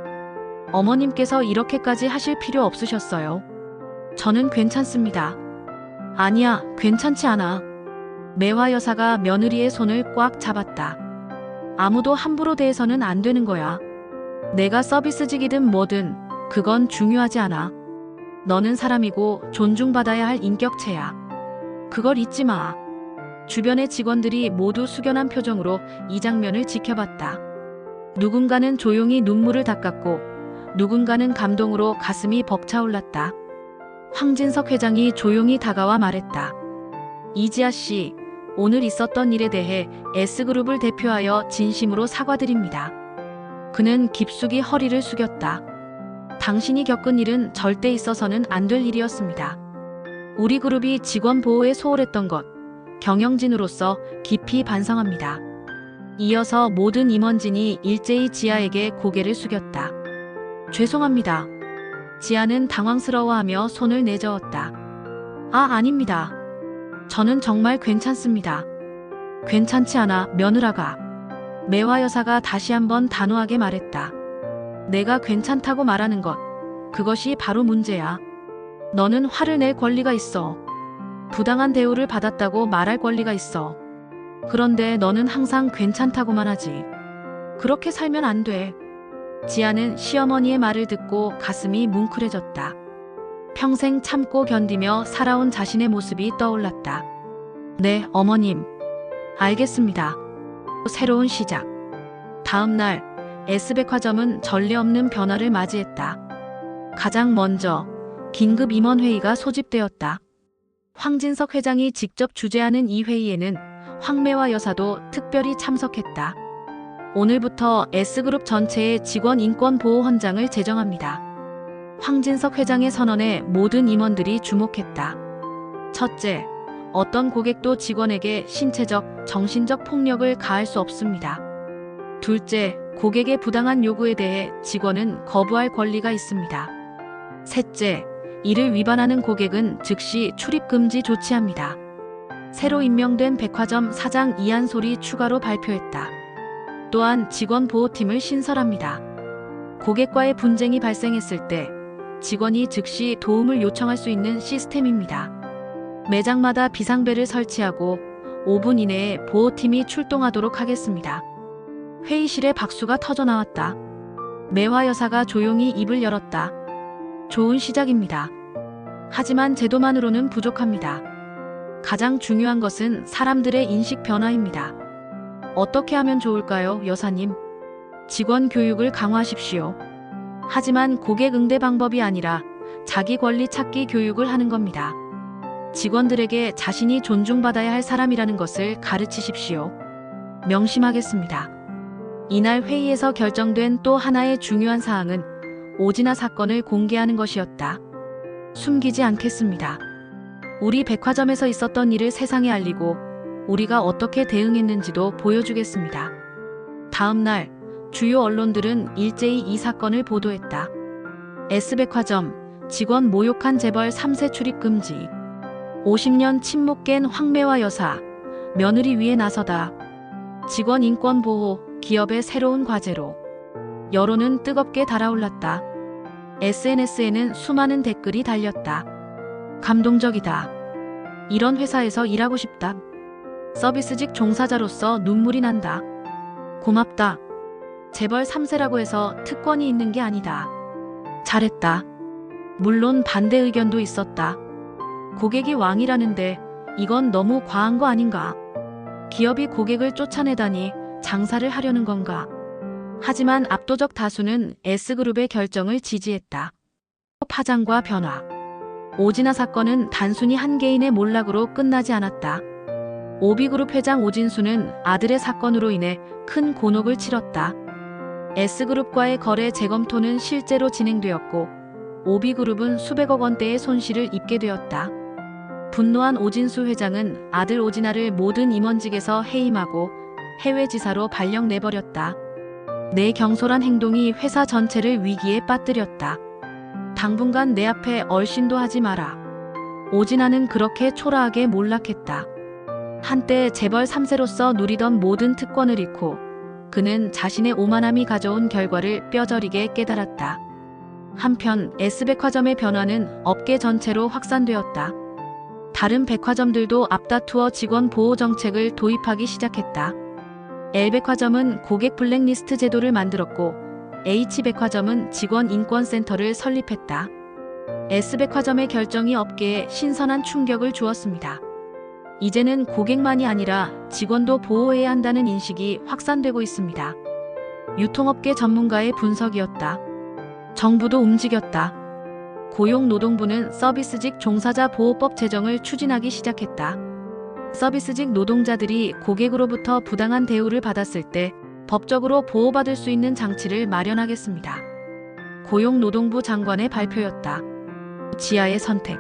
어머님께서 이렇게까지 하실 필요 없으셨어요. 저는 괜찮습니다. 아니야, 괜찮지 않아. 매화 여사가 며느리의 손을 꽉 잡았다. 아무도 함부로 대해서는 안 되는 거야. 내가 서비스직이든 뭐든 그건 중요하지 않아. 너는 사람이고 존중받아야 할 인격체야. 그걸 잊지 마. 주변의 직원들이 모두 숙연한 표정으로 이 장면을 지켜봤다. 누군가는 조용히 눈물을 닦았고 누군가는 감동으로 가슴이 벅차올랐다. 황진석 회장이 조용히 다가와 말했다. 이지아 씨, 오늘 있었던 일에 대해 S그룹을 대표하여 진심으로 사과드립니다. 그는 깊숙이 허리를 숙였다. 당신이 겪은 일은 절대 있어서는 안 될 일이었습니다. 우리 그룹이 직원 보호에 소홀했던 것, 경영진으로서 깊이 반성합니다. 이어서 모든 임원진이 일제히 지아에게 고개를 숙였다. 죄송합니다. 지아는 당황스러워하며 손을 내저었다. 아닙니다. 저는 정말 괜찮습니다. 괜찮지 않아, 며느라가. 매화 여사가 다시 한번 단호하게 말했다. 내가 괜찮다고 말하는 것, 그것이 바로 문제야. 너는 화를 낼 권리가 있어. 부당한 대우를 받았다고 말할 권리가 있어. 그런데 너는 항상 괜찮다고만 하지. 그렇게 살면 안 돼. 지아는 시어머니의 말을 듣고 가슴이 뭉클해졌다. 평생 참고 견디며 살아온 자신의 모습이 떠올랐다. 네, 어머님. 알겠습니다. 새로운 시작. 다음 날 S백화점은 전례 없는 변화를 맞이했다. 가장 먼저 긴급 임원회의가 소집되었다. 황진석 회장이 직접 주재하는 이 회의에는 황매화 여사도 특별히 참석했다. 오늘부터 S그룹 전체의 직원 인권 보호 헌장을 제정합니다. 황진석 회장의 선언에 모든 임원들이 주목했다. 첫째, 어떤 고객도 직원에게 신체적, 정신적 폭력을 가할 수 없습니다. 둘째, 고객의 부당한 요구에 대해 직원은 거부할 권리가 있습니다. 셋째, 이를 위반하는 고객은 즉시 출입금지 조치합니다. 새로 임명된 백화점 사장 이한솔이 추가로 발표했다. 또한 직원 보호팀을 신설합니다. 고객과의 분쟁이 발생했을 때 직원이 즉시 도움을 요청할 수 있는 시스템입니다. 매장마다 비상벨을 설치하고 5분 이내에 보호팀이 출동하도록 하겠습니다. 회의실에 박수가 터져나왔다. 매화 여사가 조용히 입을 열었다. 좋은 시작입니다. 하지만 제도만으로는 부족합니다. 가장 중요한 것은 사람들의 인식 변화입니다. 어떻게 하면 좋을까요, 여사님? 직원 교육을 강화하십시오. 하지만 고객 응대 방법이 아니라 자기 권리 찾기 교육을 하는 겁니다. 직원들에게 자신이 존중받아야 할 사람이라는 것을 가르치십시오. 명심하겠습니다. 이날 회의에서 결정된 또 하나의 중요한 사항은 오진아 사건을 공개하는 것이었다. 숨기지 않겠습니다. 우리 백화점에서 있었던 일을 세상에 알리고 우리가 어떻게 대응했는지도 보여주겠습니다. 다음 날 주요 언론들은 일제히 이 사건을 보도했다. S백화점 직원 모욕한 재벌 3세 출입 금지. 50년 침묵 깬 황매화 여사 며느리 위에 나서다. 직원 인권 보호 기업의 새로운 과제로. 여론은 뜨겁게 달아올랐다. SNS에는 수많은 댓글이 달렸다. 감동적이다. 이런 회사에서 일하고 싶다. 서비스직 종사자로서 눈물이 난다. 고맙다. 재벌 3세라고 해서 특권이 있는 게 아니다. 잘했다. 물론 반대 의견도 있었다. 고객이 왕이라는데 이건 너무 과한 거 아닌가? 기업이 고객을 쫓아내다니 장사를 하려는 건가? 하지만 압도적 다수는 S그룹의 결정을 지지했다. 파장과 변화. 오진아 사건은 단순히 한 개인의 몰락으로 끝나지 않았다. 오비그룹 회장 오진수는 아들의 사건으로 인해 큰 곤혹을 치렀다. S그룹과의 거래 재검토는 실제로 진행되었고 오비그룹은 수백억 원대의 손실을 입게 되었다. 분노한 오진수 회장은 아들 오진아를 모든 임원직에서 해임하고 해외 지사로 발령 내버렸다. 내 경솔한 행동이 회사 전체를 위기에 빠뜨렸다. 당분간 내 앞에 얼씬도 하지 마라. 오진아는 그렇게 초라하게 몰락했다. 한때 재벌 3세로서 누리던 모든 특권을 잃고 그는 자신의 오만함이 가져온 결과를 뼈저리게 깨달았다. 한편 S백화점의 변화는 업계 전체로 확산되었다. 다른 백화점들도 앞다투어 직원 보호 정책을 도입하기 시작했다. L백화점은 고객 블랙리스트 제도를 만들었고 H백화점은 직원 인권센터를 설립했다. S백화점의 결정이 업계에 신선한 충격을 주었습니다. 이제는 고객만이 아니라 직원도 보호해야 한다는 인식이 확산되고 있습니다. 유통업계 전문가의 분석이었다. 정부도 움직였다. 고용노동부는 서비스직 종사자 보호법 제정을 추진하기 시작했다. 서비스직 노동자들이 고객으로부터 부당한 대우를 받았을 때 법적으로 보호받을 수 있는 장치를 마련하겠습니다. 고용노동부 장관의 발표였다. 지아의 선택.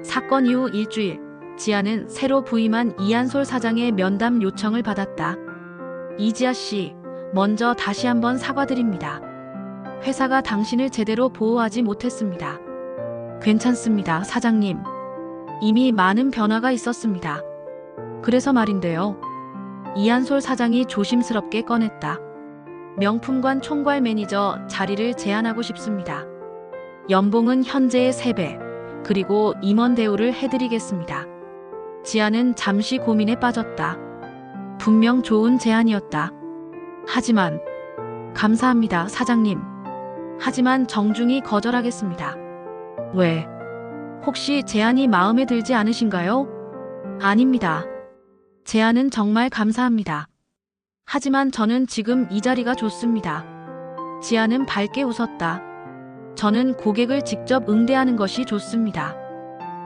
사건 이후 일주일, 지아는 새로 부임한 이한솔 사장의 면담 요청을 받았다. 이지아 씨, 먼저 다시 한번 사과드립니다. 회사가 당신을 제대로 보호하지 못했습니다. 괜찮습니다, 사장님. 이미 많은 변화가 있었습니다. 그래서 말인데요. 이한솔 사장이 조심스럽게 꺼냈다. 명품관 총괄 매니저 자리를 제안하고 싶습니다. 연봉은 현재의 3배, 그리고 임원 대우를 해드리겠습니다. 지아는 잠시 고민에 빠졌다. 분명 좋은 제안이었다. 하지만, 감사합니다, 사장님. 하지만 정중히 거절하겠습니다. 왜? 혹시 제안이 마음에 들지 않으신가요? 아닙니다. 제안은 정말 감사합니다. 하지만 저는 지금 이 자리가 좋습니다. 지아는 밝게 웃었다. 저는 고객을 직접 응대하는 것이 좋습니다.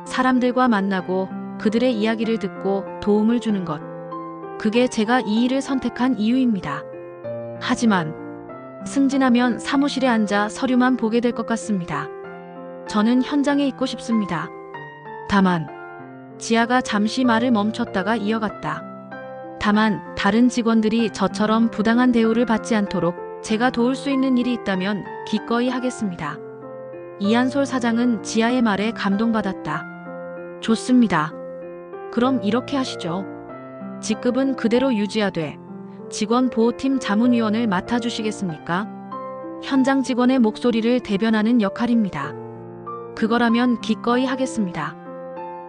사람들과 만나고 그들의 이야기를 듣고 도움을 주는 것. 그게 제가 이 일을 선택한 이유입니다. 하지만 승진하면 사무실에 앉아 서류만 보게 될 것 같습니다. 저는 현장에 있고 싶습니다. 다만 지아가 잠시 말을 멈췄다가 이어갔다. 다만 다른 직원들이 저처럼 부당한 대우를 받지 않도록 제가 도울 수 있는 일이 있다면 기꺼이 하겠습니다. 이한솔 사장은 지아의 말에 감동받았다. 좋습니다. 그럼 이렇게 하시죠. 직급은 그대로 유지하되 직원 보호팀 자문위원을 맡아주시겠습니까? 현장 직원의 목소리를 대변하는 역할입니다. 그거라면 기꺼이 하겠습니다.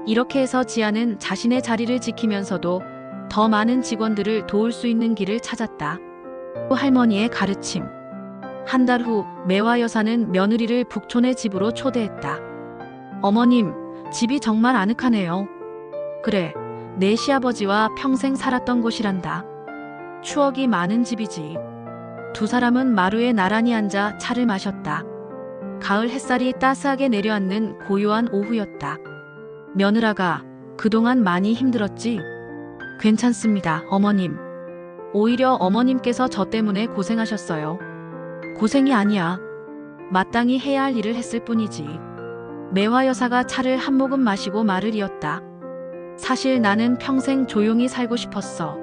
이렇게 해서 지아는 자신의 자리를 지키면서도 더 많은 직원들을 도울 수 있는 길을 찾았다. 할머니의 가르침. 한 달 후 매화 여사는 며느리를 북촌의 집으로 초대했다. 어머님, 집이 정말 아늑하네요. 그래, 내 시아버지와 평생 살았던 곳이란다. 추억이 많은 집이지. 두 사람은 마루에 나란히 앉아 차를 마셨다. 가을 햇살이 따스하게 내려앉는 고요한 오후였다. 며느라가 그동안 많이 힘들었지? 괜찮습니다, 어머님. 오히려 어머님께서 저 때문에 고생하셨어요. 고생이 아니야. 마땅히 해야 할 일을 했을 뿐이지. 매화 여사가 차를 한 모금 마시고 말을 이었다. 사실 나는 평생 조용히 살고 싶었어.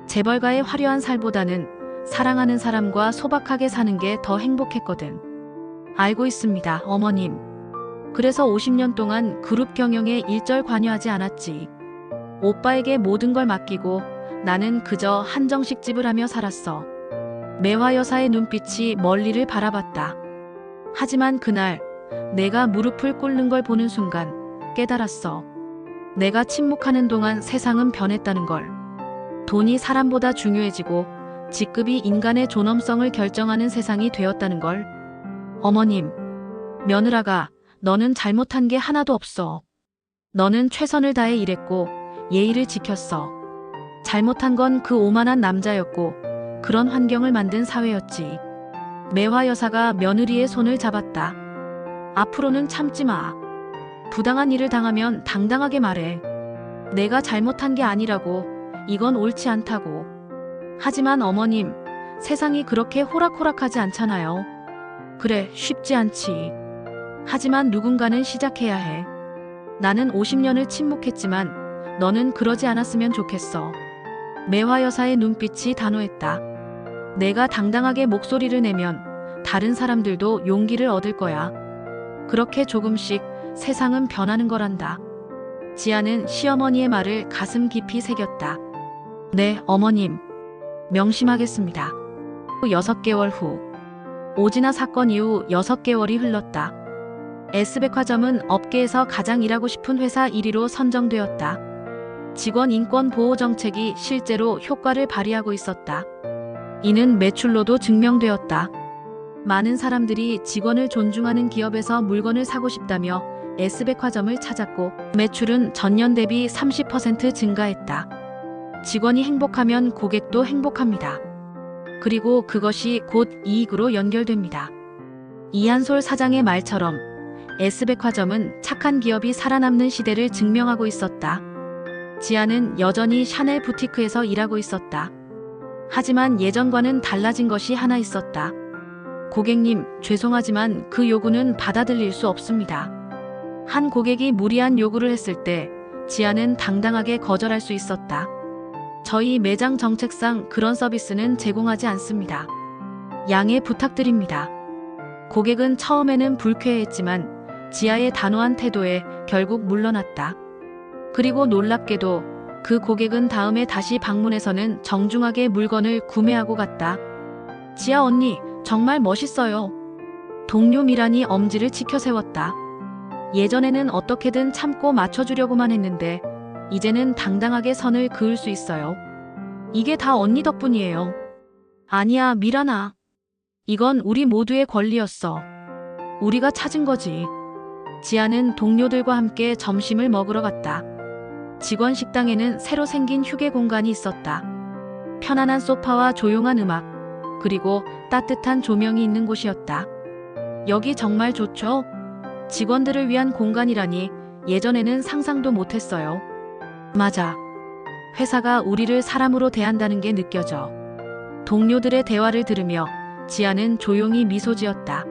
재벌가의 화려한 살보다는 사랑하는 사람과 소박하게 사는 게 더 행복했거든. 알고 있습니다, 어머님. 그래서 50년 동안 그룹 경영에 일절 관여하지 않았지. 오빠에게 모든 걸 맡기고 나는 그저 한정식 집을 하며 살았어. 매화 여사의 눈빛이 멀리를 바라봤다. 하지만 그날 내가 무릎을 꿇는 걸 보는 순간 깨달았어. 내가 침묵하는 동안 세상은 변했다는 걸. 돈이 사람보다 중요해지고 직급이 인간의 존엄성을 결정하는 세상이 되었다는 걸. 어머님, 며느라가 너는 잘못한 게 하나도 없어. 너는 최선을 다해 일했고 예의를 지켰어. 잘못한 건 그 오만한 남자였고 그런 환경을 만든 사회였지. 매화 여사가 며느리의 손을 잡았다. 앞으로는 참지 마. 부당한 일을 당하면 당당하게 말해. 내가 잘못한 게 아니라고. 이건 옳지 않다고. 하지만 어머님, 세상이 그렇게 호락호락하지 않잖아요. 그래, 쉽지 않지. 하지만 누군가는 시작해야 해. 나는 50년을 침묵했지만 너는 그러지 않았으면 좋겠어. 매화 여사의 눈빛이 단호했다. 내가 당당하게 목소리를 내면 다른 사람들도 용기를 얻을 거야. 그렇게 조금씩 세상은 변하는 거란다. 지아는 시어머니의 말을 가슴 깊이 새겼다. 네, 어머님. 명심하겠습니다. 6개월 후. 오진아 사건 이후 6개월이 흘렀다. S백화점은 업계에서 가장 일하고 싶은 회사 1위로 선정되었다. 직원 인권 보호 정책이 실제로 효과를 발휘하고 있었다. 이는 매출로도 증명되었다. 많은 사람들이 직원을 존중하는 기업에서 물건을 사고 싶다며 S백화점을 찾았고 매출은 전년 대비 30% 증가했다. 직원이 행복하면 고객도 행복합니다. 그리고 그것이 곧 이익으로 연결됩니다. 이한솔 사장의 말처럼 S백화점은 착한 기업이 살아남는 시대를 증명하고 있었다. 지아는 여전히 샤넬 부티크에서 일하고 있었다. 하지만 예전과는 달라진 것이 하나 있었다. 고객님, 죄송하지만 그 요구는 받아들일 수 없습니다. 한 고객이 무리한 요구를 했을 때 지아는 당당하게 거절할 수 있었다. 저희 매장 정책상 그런 서비스는 제공하지 않습니다. 양해 부탁드립니다. 고객은 처음에는 불쾌해했지만 지아의 단호한 태도에 결국 물러났다. 그리고 놀랍게도 그 고객은 다음에 다시 방문해서는 정중하게 물건을 구매하고 갔다. 지아 언니, 정말 멋있어요. 동료 미란이 엄지를 치켜 세웠다. 예전에는 어떻게든 참고 맞춰주려고만 했는데 이제는 당당하게 선을 그을 수 있어요. 이게 다 언니 덕분이에요. 아니야, 미란아. 이건 우리 모두의 권리였어. 우리가 찾은 거지. 지아는 동료들과 함께 점심을 먹으러 갔다. 직원 식당에는 새로 생긴 휴게 공간이 있었다. 편안한 소파와 조용한 음악, 그리고 따뜻한 조명이 있는 곳이었다. 여기 정말 좋죠? 직원들을 위한 공간이라니 예전에는 상상도 못했어요. 맞아. 회사가 우리를 사람으로 대한다는 게 느껴져. 동료들의 대화를 들으며 지아는 조용히 미소 지었다.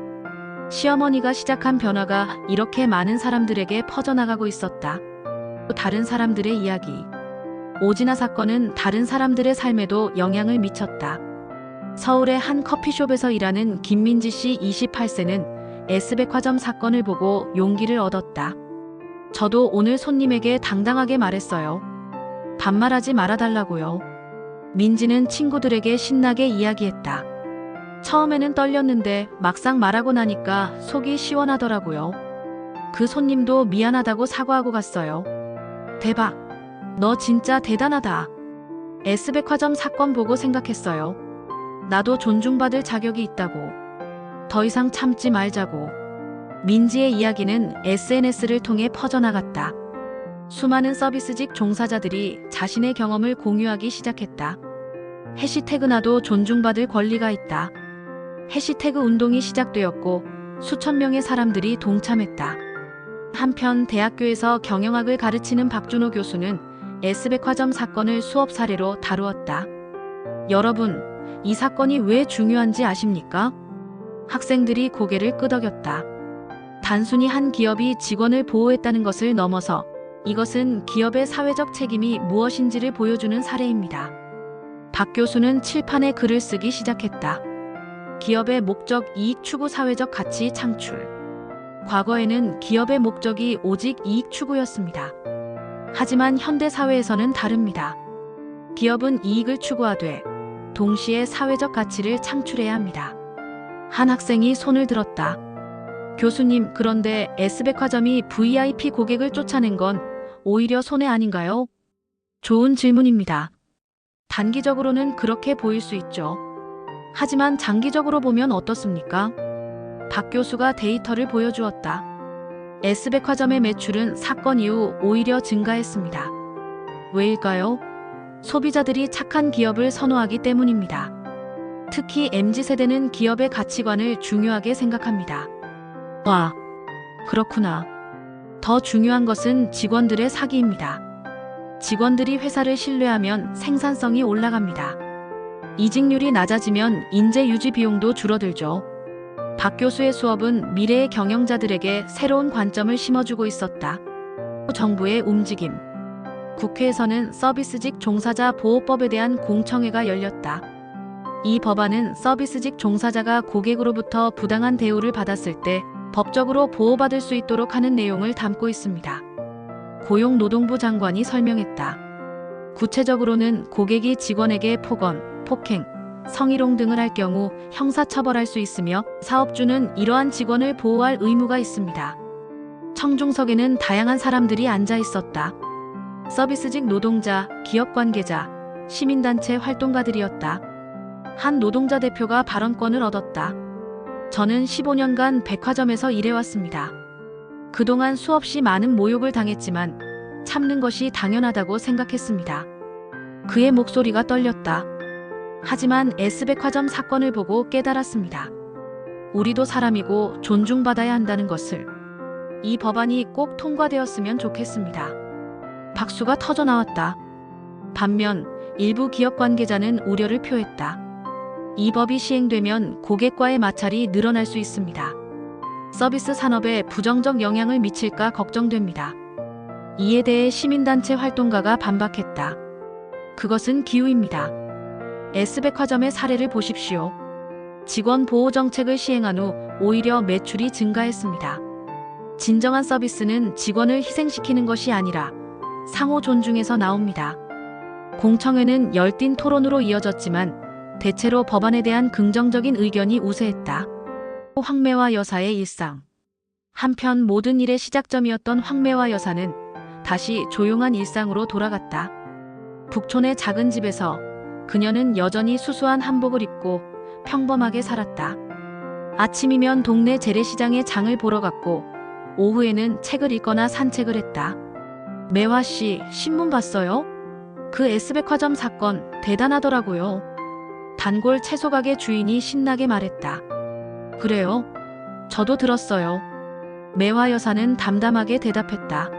시어머니가 시작한 변화가 이렇게 많은 사람들에게 퍼져나가고 있었다. 또 다른 사람들의 이야기. 오진아 사건은 다른 사람들의 삶에도 영향을 미쳤다. 서울의 한 커피숍에서 일하는 김민지 씨 28세는 S백화점 사건을 보고 용기를 얻었다. 저도 오늘 손님에게 당당하게 말했어요. 반말하지 말아달라고요. 민지는 친구들에게 신나게 이야기했다. 처음에는 떨렸는데 막상 말하고 나니까 속이 시원하더라고요. 그 손님도 미안하다고 사과하고 갔어요. 대박! 너 진짜 대단하다. S백화점 사건 보고 생각했어요. 나도 존중받을 자격이 있다고. 더 이상 참지 말자고. 민지의 이야기는 SNS를 통해 퍼져나갔다. 수많은 서비스직 종사자들이 자신의 경험을 공유하기 시작했다. 해시태그 나도 존중받을 권리가 있다. 해시태그 운동이 시작되었고 수천 명의 사람들이 동참했다. 한편 대학교에서 경영학을 가르치는 박준호 교수는 S백화점 사건을 수업 사례로 다루었다. 여러분, 이 사건이 왜 중요한지 아십니까? 학생들이 고개를 끄덕였다. 단순히 한 기업이 직원을 보호했다는 것을 넘어서 이것은 기업의 사회적 책임이 무엇인지를 보여주는 사례입니다. 박 교수는 칠판에 글을 쓰기 시작했다. 기업의 목적 이익 추구 사회적 가치 창출. 과거에는 기업의 목적이 오직 이익 추구였습니다. 하지만 현대 사회에서는 다릅니다. 기업은 이익을 추구하되 동시에 사회적 가치를 창출해야 합니다. 한 학생이 손을 들었다. 교수님, 그런데 S백화점이 VIP 고객을 쫓아낸 건 오히려 손해 아닌가요? 좋은 질문입니다. 단기적으로는 그렇게 보일 수 있죠. 하지만 장기적으로 보면 어떻습니까? 박 교수가 데이터를 보여주었다. S백화점의 매출은 사건 이후 오히려 증가했습니다. 왜일까요? 소비자들이 착한 기업을 선호하기 때문입니다. 특히 MZ세대는 기업의 가치관을 중요하게 생각합니다. 와, 그렇구나. 더 중요한 것은 직원들의 사기입니다. 직원들이 회사를 신뢰하면 생산성이 올라갑니다. 이직률이 낮아지면 인재 유지 비용도 줄어들죠. 박 교수의 수업은 미래의 경영자들에게 새로운 관점을 심어주고 있었다. 정부의 움직임. 국회에서는 서비스직 종사자 보호법에 대한 공청회가 열렸다. 이 법안은 서비스직 종사자가 고객으로부터 부당한 대우를 받았을 때 법적으로 보호받을 수 있도록 하는 내용을 담고 있습니다. 고용노동부 장관이 설명했다. 구체적으로는 고객이 직원에게 폭언, 폭행, 성희롱 등을 할 경우 형사처벌할 수 있으며 사업주는 이러한 직원을 보호할 의무가 있습니다. 청중석에는 다양한 사람들이 앉아 있었다. 서비스직 노동자, 기업 관계자, 시민단체 활동가들이었다. 한 노동자 대표가 발언권을 얻었다. 저는 15년간 백화점에서 일해왔습니다. 그동안 수없이 많은 모욕을 당했지만 참는 것이 당연하다고 생각했습니다. 그의 목소리가 떨렸다. 하지만 S백화점 사건을 보고 깨달았습니다. 우리도 사람이고 존중받아야 한다는 것을. 이 법안이 꼭 통과되었으면 좋겠습니다. 박수가 터져 나왔다. 반면 일부 기업 관계자는 우려를 표했다. 이 법이 시행되면 고객과의 마찰이 늘어날 수 있습니다. 서비스 산업에 부정적 영향을 미칠까 걱정됩니다. 이에 대해 시민단체 활동가가 반박했다. 그것은 기우입니다. S백화점의 사례를 보십시오. 직원 보호 정책을 시행한 후 오히려 매출이 증가했습니다. 진정한 서비스는 직원을 희생시키는 것이 아니라 상호 존중에서 나옵니다. 공청회는 열띤 토론으로 이어졌지만 대체로 법안에 대한 긍정적인 의견이 우세했다. 황매화 여사의 일상. 한편 모든 일의 시작점이었던 황매화 여사는 다시 조용한 일상으로 돌아갔다. 북촌의 작은 집에서 그녀는 여전히 수수한 한복을 입고 평범하게 살았다. 아침이면 동네 재래시장에 장을 보러 갔고 오후에는 책을 읽거나 산책을 했다. 매화 씨, 신문 봤어요? 그 S백화점 사건 대단하더라고요. 단골 채소가게 주인이 신나게 말했다. 그래요? 저도 들었어요. 매화 여사는 담담하게 대답했다.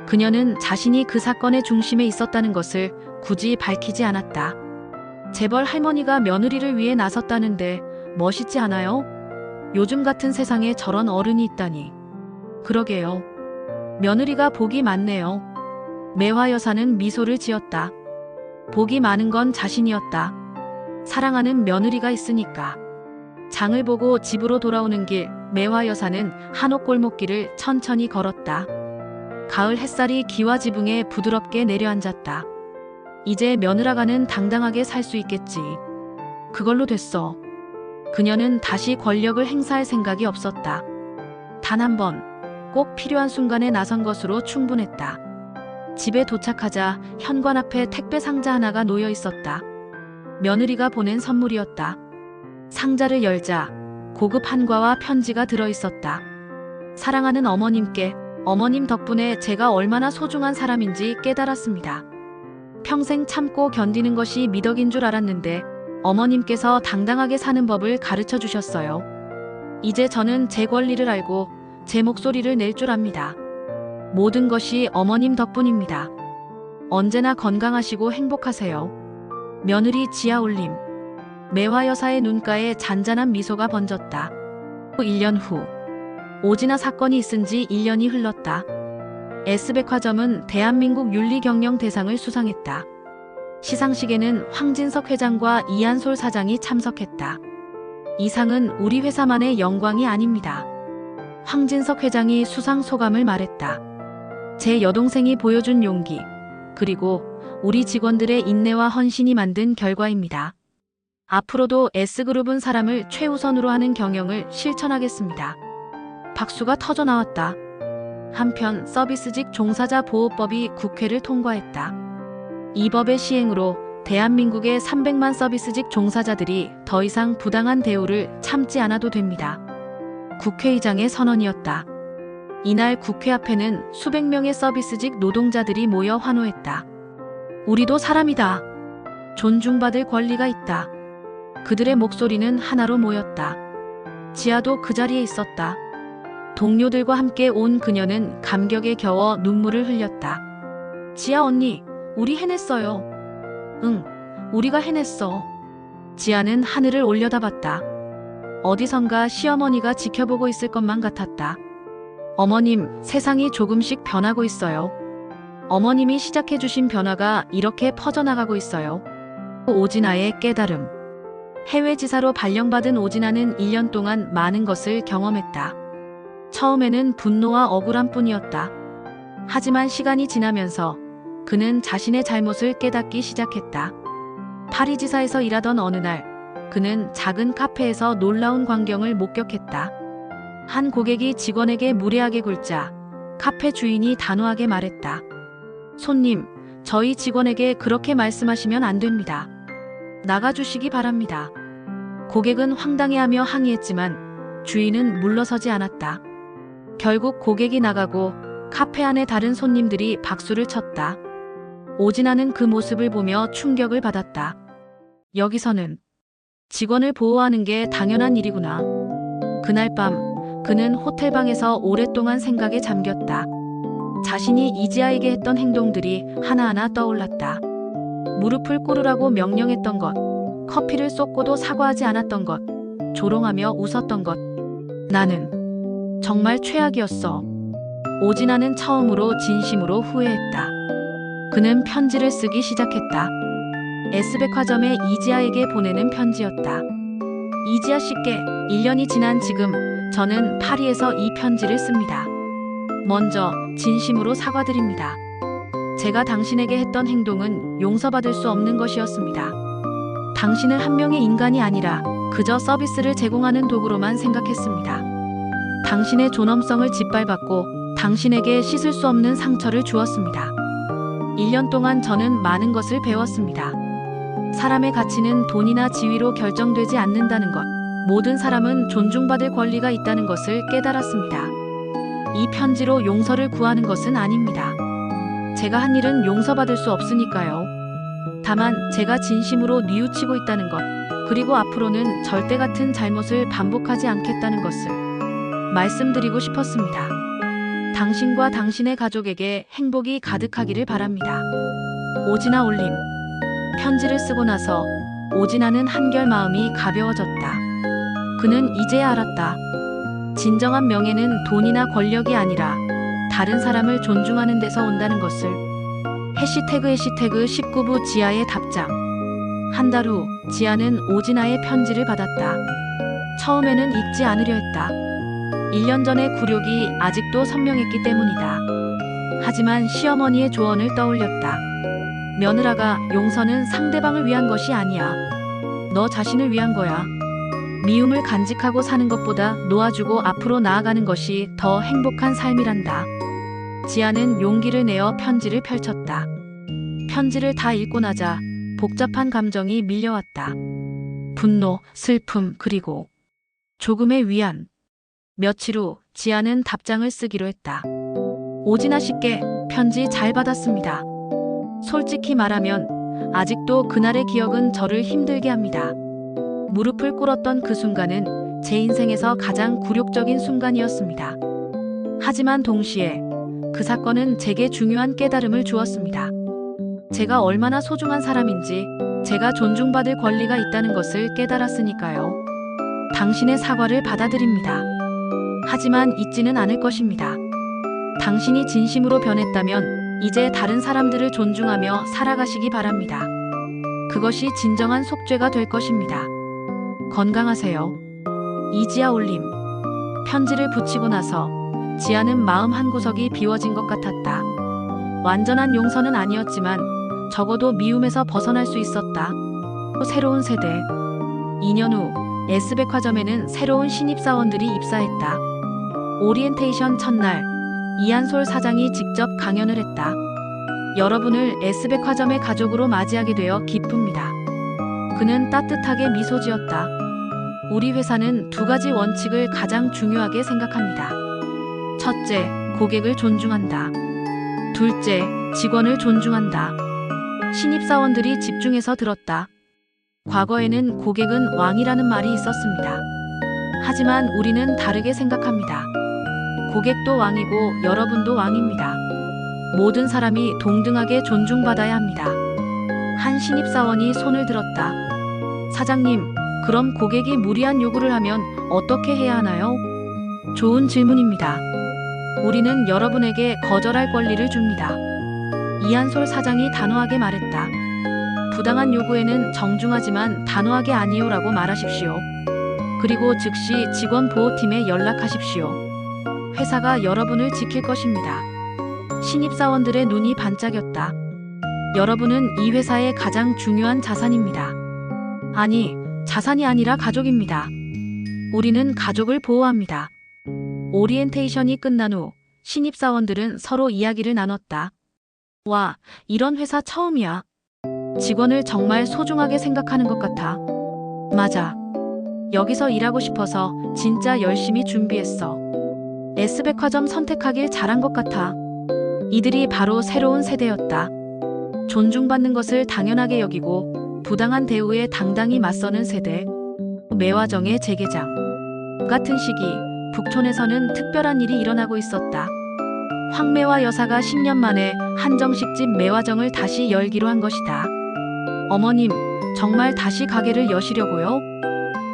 그녀는 자신이 그 사건의 중심에 있었다는 것을 굳이 밝히지 않았다. 재벌 할머니가 며느리를 위해 나섰다는데 멋있지 않아요? 요즘 같은 세상에 저런 어른이 있다니. 그러게요. 며느리가 복이 많네요. 매화 여사는 미소를 지었다. 복이 많은 건 자신이었다. 사랑하는 며느리가 있으니까. 장을 보고 집으로 돌아오는 길, 매화 여사는 한옥 골목길을 천천히 걸었다. 가을 햇살이 기와 지붕에 부드럽게 내려앉았다. 이제 며느라가는 당당하게 살 수 있겠지. 그걸로 됐어. 그녀는 다시 권력을 행사할 생각이 없었다. 단 한 번, 꼭 필요한 순간에 나선 것으로 충분했다. 집에 도착하자 현관 앞에 택배 상자 하나가 놓여 있었다. 며느리가 보낸 선물이었다. 상자를 열자 고급 한과와 편지가 들어 있었다. 사랑하는 어머님께, 어머님 덕분에 제가 얼마나 소중한 사람인지 깨달았습니다. 평생 참고 견디는 것이 미덕인 줄 알았는데 어머님께서 당당하게 사는 법을 가르쳐 주셨어요. 이제 저는 제 권리를 알고 제 목소리를 낼 줄 압니다. 모든 것이 어머님 덕분입니다. 언제나 건강하시고 행복하세요. 며느리 지아올림. 매화 여사의 눈가에 잔잔한 미소가 번졌다. 1년 후. 오진아 사건이 있은 지 1년이 흘렀다. S백화점은 대한민국 윤리경영대상을 수상했다. 시상식에는 황진석 회장과 이한솔 사장이 참석했다. 이 상은 우리 회사만의 영광이 아닙니다. 황진석 회장이 수상 소감을 말했다. 제 여동생이 보여준 용기, 그리고 우리 직원들의 인내와 헌신이 만든 결과입니다. 앞으로도 S그룹은 사람을 최우선으로 하는 경영을 실천하겠습니다. 박수가 터져 나왔다. 한편 서비스직 종사자 보호법이 국회를 통과했다. 이 법의 시행으로 대한민국의 300만 서비스직 종사자들이 더 이상 부당한 대우를 참지 않아도 됩니다. 국회의장의 선언이었다. 이날 국회 앞에는 수백 명의 서비스직 노동자들이 모여 환호했다. 우리도 사람이다. 존중받을 권리가 있다. 그들의 목소리는 하나로 모였다. 지아도 그 자리에 있었다. 동료들과 함께 온 그녀는 감격에 겨워 눈물을 흘렸다. 지아 언니, 우리 해냈어요. 응, 우리가 해냈어. 지아는 하늘을 올려다봤다. 어디선가 시어머니가 지켜보고 있을 것만 같았다. 어머님, 세상이 조금씩 변하고 있어요. 어머님이 시작해주신 변화가 이렇게 퍼져나가고 있어요. 오진아의 깨달음. 해외 지사로 발령받은 오진아는 1년 동안 많은 것을 경험했다. 처음에는 분노와 억울함 뿐이었다. 하지만 시간이 지나면서 그는 자신의 잘못을 깨닫기 시작했다. 파리 지사에서 일하던 어느 날, 그는 작은 카페에서 놀라운 광경을 목격했다. 한 고객이 직원에게 무례하게 굴자 카페 주인이 단호하게 말했다. 손님, 저희 직원에게 그렇게 말씀하시면 안 됩니다. 나가주시기 바랍니다. 고객은 황당해하며 항의했지만 주인은 물러서지 않았다. 결국 고객이 나가고 카페 안에 다른 손님들이 박수를 쳤다. 오진아는 그 모습을 보며 충격을 받았다. 여기서는 직원을 보호하는 게 당연한 일이구나. 그날 밤 그는 호텔방에서 오랫동안 생각에 잠겼다. 자신이 이지아에게 했던 행동들이 하나하나 떠올랐다. 무릎을 꿇으라고 명령했던 것, 커피를 쏟고도 사과하지 않았던 것, 조롱하며 웃었던 것. 나는 정말 최악이었어. 오진아는 처음으로 진심으로 후회했다. 그는 편지를 쓰기 시작했다. S백화점의 이지아에게 보내는 편지였다. 이지아 씨께 1년이 지난 지금 저는 파리에서 이 편지를 씁니다. 먼저 진심으로 사과드립니다. 제가 당신에게 했던 행동은 용서받을 수 없는 것이었습니다. 당신을 한 명의 인간이 아니라 그저 서비스를 제공하는 도구로만 생각했습니다. 당신의 존엄성을 짓밟았고 당신에게 씻을 수 없는 상처를 주었습니다. 1년 동안 저는 많은 것을 배웠습니다. 사람의 가치는 돈이나 지위로 결정되지 않는다는 것, 모든 사람은 존중받을 권리가 있다는 것을 깨달았습니다. 이 편지로 용서를 구하는 것은 아닙니다. 제가 한 일은 용서받을 수 없으니까요. 다만 제가 진심으로 뉘우치고 있다는 것, 그리고 앞으로는 절대 같은 잘못을 반복하지 않겠다는 것을 말씀드리고 싶었습니다. 당신과 당신의 가족에게 행복이 가득하기를 바랍니다. 오진아 올림. 편지를 쓰고 나서 오진아는 한결 마음이 가벼워졌다. 그는 이제야 알았다. 진정한 명예는 돈이나 권력이 아니라 다른 사람을 존중하는 데서 온다는 것을. 해시태그 19부 지아의 답장. 한 달 후 지아는 오진아의 편지를 받았다. 처음에는 읽지 않으려 했다. 1년 전의 굴욕이 아직도 선명했기 때문이다. 하지만 시어머니의 조언을 떠올렸다. 며느라가, 용서는 상대방을 위한 것이 아니야. 너 자신을 위한 거야. 미움을 간직하고 사는 것보다 놓아주고 앞으로 나아가는 것이 더 행복한 삶이란다. 지아는 용기를 내어 편지를 펼쳤다. 편지를 다 읽고 나자 복잡한 감정이 밀려왔다. 분노, 슬픔, 그리고 조금의 위안. 며칠 후 지아는 답장을 쓰기로 했다. 오진아 씨께 편지 잘 받았습니다. 솔직히 말하면 아직도 그날의 기억은 저를 힘들게 합니다. 무릎을 꿇었던 그 순간은 제 인생에서 가장 굴욕적인 순간이었습니다. 하지만 동시에 그 사건은 제게 중요한 깨달음을 주었습니다. 제가 얼마나 소중한 사람인지, 제가 존중받을 권리가 있다는 것을 깨달았으니까요. 당신의 사과를 받아들입니다. 하지만 잊지는 않을 것입니다. 당신이 진심으로 변했다면 이제 다른 사람들을 존중하며 살아가시기 바랍니다. 그것이 진정한 속죄가 될 것입니다. 건강하세요. 이지아 올림. 편지를 붙이고 나서 지아는 마음 한구석이 비워진 것 같았다. 완전한 용서는 아니었지만 적어도 미움에서 벗어날 수 있었다. 또 새로운 세대, 2년 후 S백화점에는 새로운 신입사원들이 입사했다. 오리엔테이션 첫날, 이한솔 사장이 직접 강연을 했다. 여러분을 S백화점의 가족으로 맞이하게 되어 기쁩니다. 그는 따뜻하게 미소 지었다. 우리 회사는 두 가지 원칙을 가장 중요하게 생각합니다. 첫째, 고객을 존중한다. 둘째, 직원을 존중한다. 신입사원들이 집중해서 들었다. 과거에는 고객은 왕이라는 말이 있었습니다. 하지만 우리는 다르게 생각합니다. 고객도 왕이고 여러분도 왕입니다. 모든 사람이 동등하게 존중받아야 합니다. 한 신입사원이 손을 들었다. 사장님, 그럼 고객이 무리한 요구를 하면 어떻게 해야 하나요? 좋은 질문입니다. 우리는 여러분에게 거절할 권리를 줍니다. 이한솔 사장이 단호하게 말했다. 부당한 요구에는 정중하지만 단호하게 아니요라고 말하십시오. 그리고 즉시 직원 보호팀에 연락하십시오. 회사가 여러분을 지킬 것입니다. 신입사원들의 눈이 반짝였다. 여러분은 이 회사의 가장 중요한 자산입니다. 아니, 자산이 아니라 가족입니다. 우리는 가족을 보호합니다. 오리엔테이션이 끝난 후 신입사원들은 서로 이야기를 나눴다. 와, 이런 회사 처음이야. 직원을 정말 소중하게 생각하는 것 같아. 맞아. 여기서 일하고 싶어서 진짜 열심히 준비했어. S백화점 선택하길 잘한 것 같아. 이들이 바로 새로운 세대였다. 존중받는 것을 당연하게 여기고 부당한 대우에 당당히 맞서는 세대. 매화정의 재개장. 같은 시기 북촌에서는 특별한 일이 일어나고 있었다. 황매화 여사가 10년 만에 한정식집 매화정을 다시 열기로 한 것이다. 어머님, 정말 다시 가게를 여시려고요?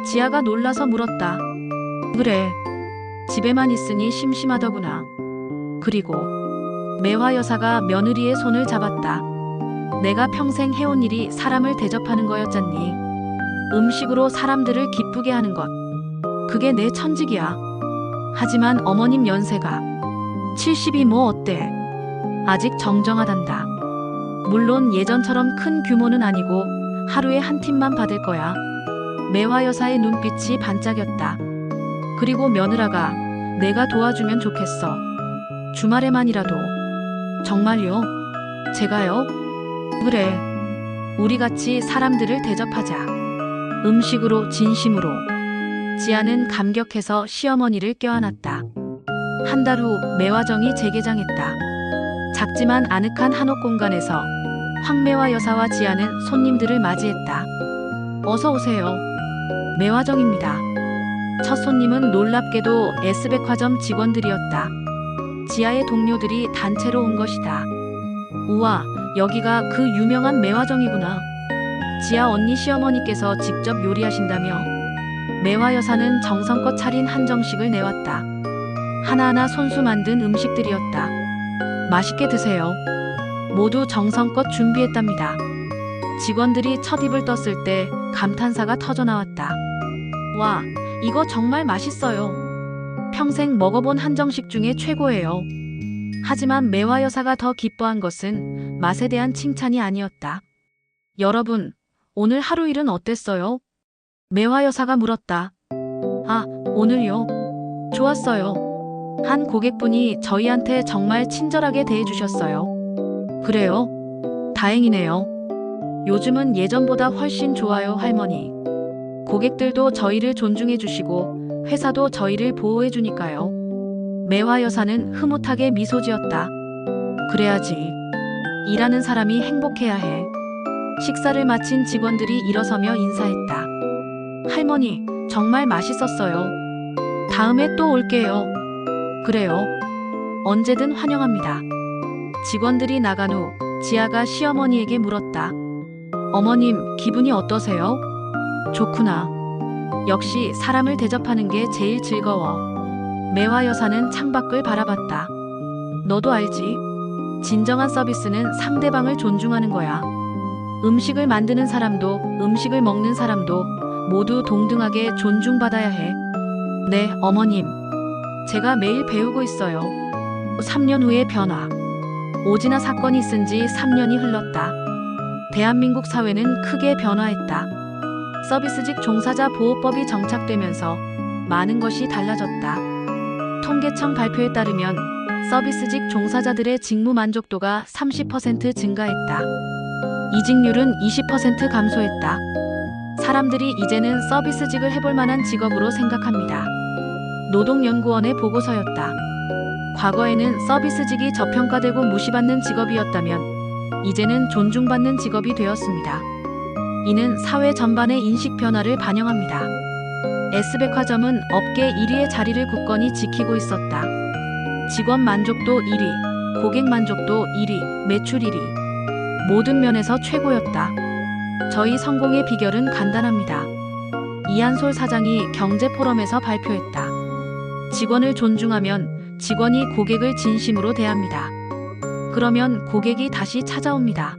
지아가 놀라서 물었다. 그래. 집에만 있으니 심심하더구나. 그리고 매화 여사가 며느리의 손을 잡았다. 내가 평생 해온 일이 사람을 대접하는 거였잖니. 음식으로 사람들을 기쁘게 하는 것. 그게 내 천직이야. 하지만 어머님 연세가 70이 뭐 어때? 아직 정정하단다. 물론 예전처럼 큰 규모는 아니고 하루에 한 팀만 받을 거야. 매화 여사의 눈빛이 반짝였다. 그리고 며느라가 내가 도와주면 좋겠어. 주말에만이라도. 정말요? 제가요? 그래. 우리 같이 사람들을 대접하자. 음식으로 진심으로. 지아는 감격해서 시어머니를 껴안았다. 한 달 후 매화정이 재개장했다. 작지만 아늑한 한옥 공간에서 황매화 여사와 지아는 손님들을 맞이했다. 어서 오세요. 매화정입니다. 첫 손님은 놀랍게도 S백화점 직원들이었다. 지아의 동료들이 단체로 온 것이다. 우와, 여기가 그 유명한 매화정이구나. 지아 언니 시어머니께서 직접 요리하신다며. 매화 여사는 정성껏 차린 한정식을 내왔다. 하나하나 손수 만든 음식들이었다. 맛있게 드세요. 모두 정성껏 준비했답니다. 직원들이 첫 입을 떴을 때 감탄사가 터져나왔다. 와, 이거 정말 맛있어요. 평생 먹어본 한정식 중에 최고예요. 하지만 매화 여사가 더 기뻐한 것은 맛에 대한 칭찬이 아니었다. 여러분, 오늘 하루 일은 어땠어요? 매화 여사가 물었다. 아, 오늘요? 좋았어요. 한 고객분이 저희한테 정말 친절하게 대해주셨어요. 그래요? 다행이네요. 요즘은 예전보다 훨씬 좋아요, 할머니. 고객들도 저희를 존중해 주시고 회사도 저희를 보호해 주니까요. 매화 여사는 흐뭇하게 미소 지었다. 그래야지. 일하는 사람이 행복해야 해. 식사를 마친 직원들이 일어서며 인사했다. 할머니, 정말 맛있었어요. 다음에 또 올게요. 그래요. 언제든 환영합니다. 직원들이 나간 후 지아가 시어머니에게 물었다. 어머님, 기분이 어떠세요? 좋구나. 역시 사람을 대접하는 게 제일 즐거워. 매화 여사는 창밖을 바라봤다. 너도 알지? 진정한 서비스는 상대방을 존중하는 거야. 음식을 만드는 사람도 음식을 먹는 사람도 모두 동등하게 존중받아야 해. 네, 어머님. 제가 매일 배우고 있어요. 3년 후의 변화. 오진아 사건이 있은 지 3년이 흘렀다. 대한민국 사회는 크게 변화했다. 서비스직 종사자 보호법이 정착되면서 많은 것이 달라졌다. 통계청 발표에 따르면 서비스직 종사자들의 직무 만족도가 30% 증가했다. 이직률은 20% 감소했다. 사람들이 이제는 서비스직을 해볼 만한 직업으로 생각합니다. 노동연구원의 보고서였다. 과거에는 서비스직이 저평가되고 무시받는 직업이었다면 이제는 존중받는 직업이 되었습니다. 이는 사회 전반의 인식 변화를 반영합니다. S백화점은 업계 1위의 자리를 굳건히 지키고 있었다. 직원 만족도 1위, 고객 만족도 1위, 매출 1위. 모든 면에서 최고였다. 저희 성공의 비결은 간단합니다. 이한솔 사장이 경제포럼에서 발표했다. 직원을 존중하면 직원이 고객을 진심으로 대합니다. 그러면 고객이 다시 찾아옵니다.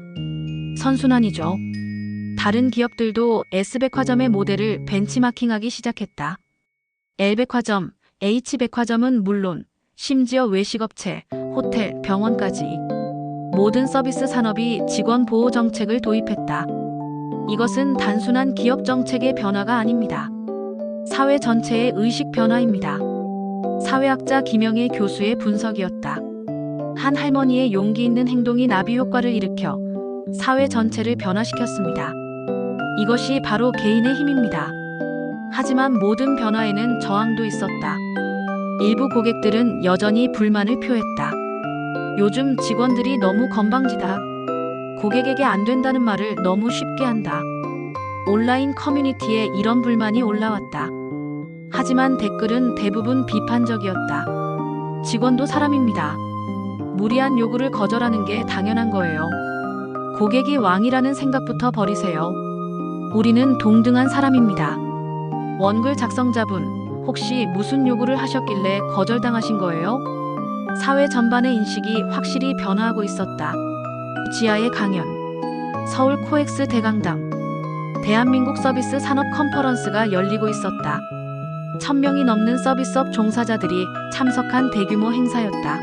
선순환이죠. 다른 기업들도 S백화점의 모델을 벤치마킹하기 시작했다. L백화점, H백화점은 물론 심지어 외식업체, 호텔, 병원까지 모든 서비스 산업이 직원 보호 정책을 도입했다. 이것은 단순한 기업 정책의 변화가 아닙니다. 사회 전체의 의식 변화입니다. 사회학자 김영일 교수의 분석이었다. 한 할머니의 용기 있는 행동이 나비 효과를 일으켜 사회 전체를 변화시켰습니다. 이것이 바로 개인의 힘입니다. 하지만 모든 변화에는 저항도 있었다. 일부 고객들은 여전히 불만을 표했다. 요즘 직원들이 너무 건방지다. 고객에게 안 된다는 말을 너무 쉽게 한다. 온라인 커뮤니티에 이런 불만이 올라왔다. 하지만 댓글은 대부분 비판적이었다. 직원도 사람입니다. 무리한 요구를 거절하는 게 당연한 거예요. 고객이 왕이라는 생각부터 버리세요. 우리는 동등한 사람입니다. 원글 작성자분, 혹시 무슨 요구를 하셨길래 거절당하신 거예요? 사회 전반의 인식이 확실히 변화하고 있었다. 지하의 강연, 서울 코엑스 대강당, 대한민국 서비스 산업 컨퍼런스가 열리고 있었다. 1000명이 넘는 서비스업 종사자들이 참석한 대규모 행사였다.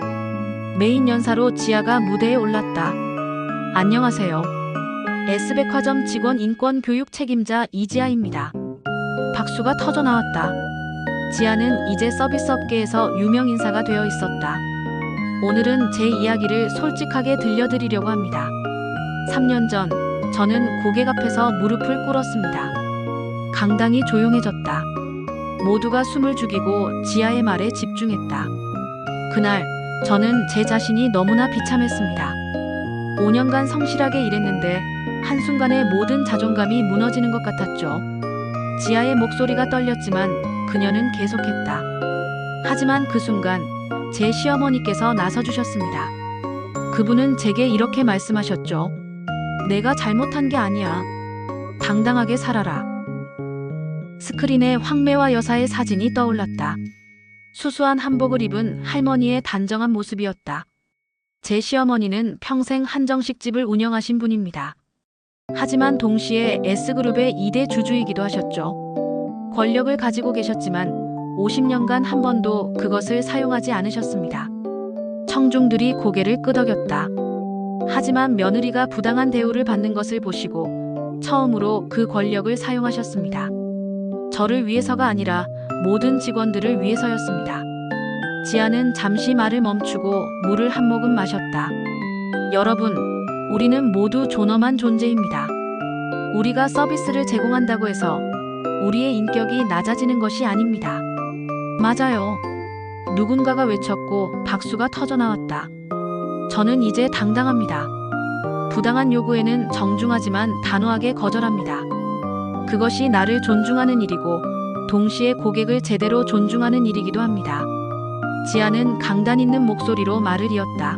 메인 연사로 지아가 무대에 올랐다. 안녕하세요. S백화점 직원 인권 교육 책임자 이지아입니다. 박수가 터져 나왔다. 지아는 이제 서비스 업계에서 유명 인사가 되어 있었다. 오늘은 제 이야기를 솔직하게 들려드리려고 합니다. 3년 전 저는 고객 앞에서 무릎을 꿇었습니다. 강당이 조용해졌다. 모두가 숨을 죽이고 지아의 말에 집중했다. 그날 저는 제 자신이 너무나 비참했습니다. 5년간 성실하게 일했는데 한순간에 모든 자존감이 무너지는 것 같았죠. 지아의 목소리가 떨렸지만 그녀는 계속했다. 하지만 그 순간 제 시어머니께서 나서주셨습니다. 그분은 제게 이렇게 말씀하셨죠. 내가 잘못한 게 아니야. 당당하게 살아라. 스크린에 황매화 여사의 사진이 떠올랐다. 수수한 한복을 입은 할머니의 단정한 모습이었다. 제 시어머니는 평생 한정식집을 운영하신 분입니다. 하지만 동시에 S그룹의 2대 주주이기도 하셨죠. 권력을 가지고 계셨지만 50년간 한 번도 그것을 사용하지 않으셨습니다. 청중들이 고개를 끄덕였다. 하지만 며느리가 부당한 대우를 받는 것을 보시고 처음으로 그 권력을 사용하셨습니다. 저를 위해서가 아니라 모든 직원들을 위해서였습니다. 지아는 잠시 말을 멈추고 물을 한 모금 마셨다. 여러분, 우리는 모두 존엄한 존재입니다. 우리가 서비스를 제공한다고 해서 우리의 인격이 낮아지는 것이 아닙니다. 맞아요. 누군가가 외쳤고 박수가 터져 나왔다. 저는 이제 당당합니다. 부당한 요구에는 정중하지만 단호하게 거절합니다. 그것이 나를 존중하는 일이고 동시에 고객을 제대로 존중하는 일이기도 합니다. 지아는 강단 있는 목소리로 말을 이었다.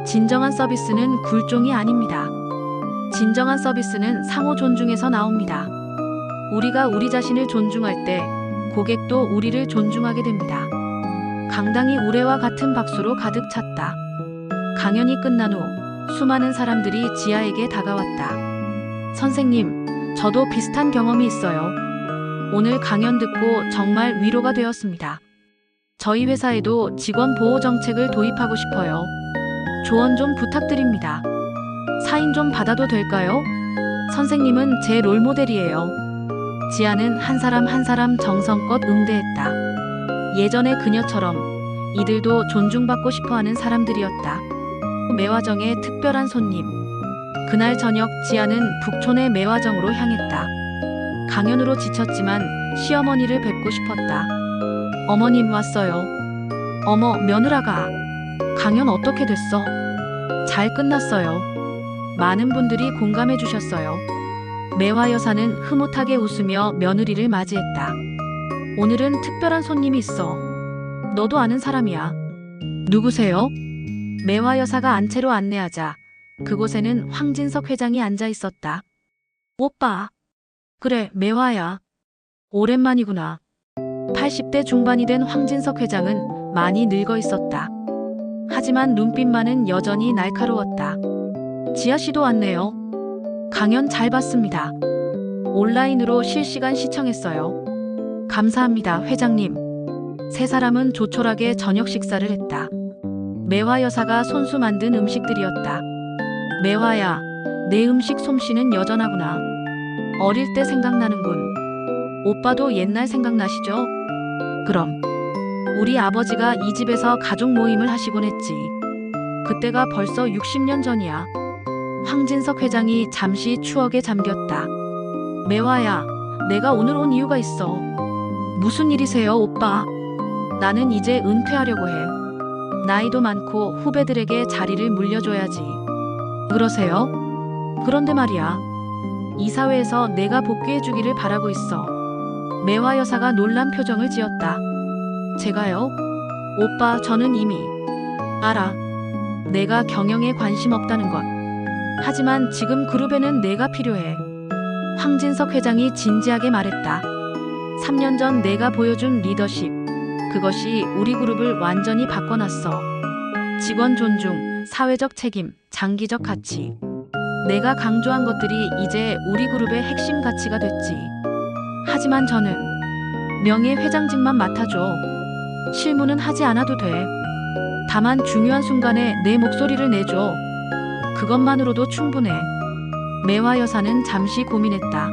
진정한 서비스는 굴종이 아닙니다. 진정한 서비스는 상호 존중에서 나옵니다. 우리가 우리 자신을 존중할 때 고객도 우리를 존중하게 됩니다. 강당이 우레와 같은 박수로 가득 찼다. 강연이 끝난 후 수많은 사람들이 지아에게 다가왔다. 선생님, 저도 비슷한 경험이 있어요. 오늘 강연 듣고 정말 위로가 되었습니다. 저희 회사에도 직원 보호 정책을 도입하고 싶어요. 조언 좀 부탁드립니다. 사인 좀 받아도 될까요? 선생님은 제 롤모델이에요. 지아는 한 사람 한 사람 정성껏 응대했다. 예전의 그녀처럼 이들도 존중받고 싶어하는 사람들이었다. 매화정의 특별한 손님. 그날 저녁 지아는 북촌의 매화정으로 향했다. 강연으로 지쳤지만 시어머니를 뵙고 싶었다. 어머님 왔어요. 어머, 며느라가. 강연 어떻게 됐어? 잘 끝났어요. 많은 분들이 공감해 주셨어요. 매화 여사는 흐뭇하게 웃으며 며느리를 맞이했다. 오늘은 특별한 손님이 있어. 너도 아는 사람이야. 누구세요? 매화 여사가 안채로 안내하자 그곳에는 황진석 회장이 앉아 있었다. 오빠. 그래, 매화야. 오랜만이구나. 80대 중반이 된 황진석 회장은 많이 늙어 있었다. 하지만 눈빛만은 여전히 날카로웠다. 지아 씨도 왔네요. 강연 잘 봤습니다. 온라인으로 실시간 시청했어요. 감사합니다, 회장님. 세 사람은 조촐하게 저녁 식사를 했다. 매화 여사가 손수 만든 음식들이었다. 매화야, 내 음식 솜씨는 여전하구나. 어릴 때 생각나는군. 오빠도 옛날 생각나시죠? 그럼. 우리 아버지가 이 집에서 가족 모임을 하시곤 했지. 그때가 벌써 60년 전이야. 황진석 회장이 잠시 추억에 잠겼다. 매화야, 내가 오늘 온 이유가 있어. 무슨 일이세요, 오빠? 나는 이제 은퇴하려고 해. 나이도 많고 후배들에게 자리를 물려줘야지. 그러세요? 그런데 말이야. 이 사회에서 내가 복귀해주기를 바라고 있어. 매화 여사가 놀란 표정을 지었다. 제가요? 오빠, 저는 이미 알아. 내가 경영에 관심 없다는 것. 하지만 지금 그룹에는 내가 필요해. 황진석 회장이 진지하게 말했다. 3년 전 내가 보여준 리더십. 그것이 우리 그룹을 완전히 바꿔놨어. 직원 존중, 사회적 책임, 장기적 가치. 내가 강조한 것들이 이제 우리 그룹의 핵심 가치가 됐지. 하지만 저는 명예회장직만 맡아줘. 실무는 하지 않아도 돼. 다만 중요한 순간에 내 목소리를 내줘. 그것만으로도 충분해. 매화 여사는 잠시 고민했다.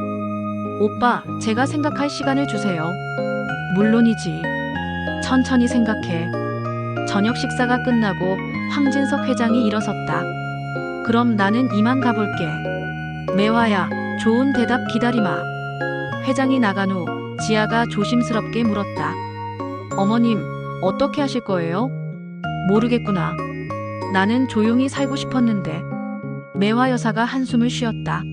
오빠, 제가 생각할 시간을 주세요. 물론이지. 천천히 생각해. 저녁 식사가 끝나고 황진석 회장이 일어섰다. 그럼 나는 이만 가볼게. 매화야, 좋은 대답 기다리마. 회장이 나간 후 지아가 조심스럽게 물었다. 어머님, 어떻게 하실 거예요? 모르겠구나. 나는 조용히 살고 싶었는데. 매화 여사가 한숨을 쉬었다.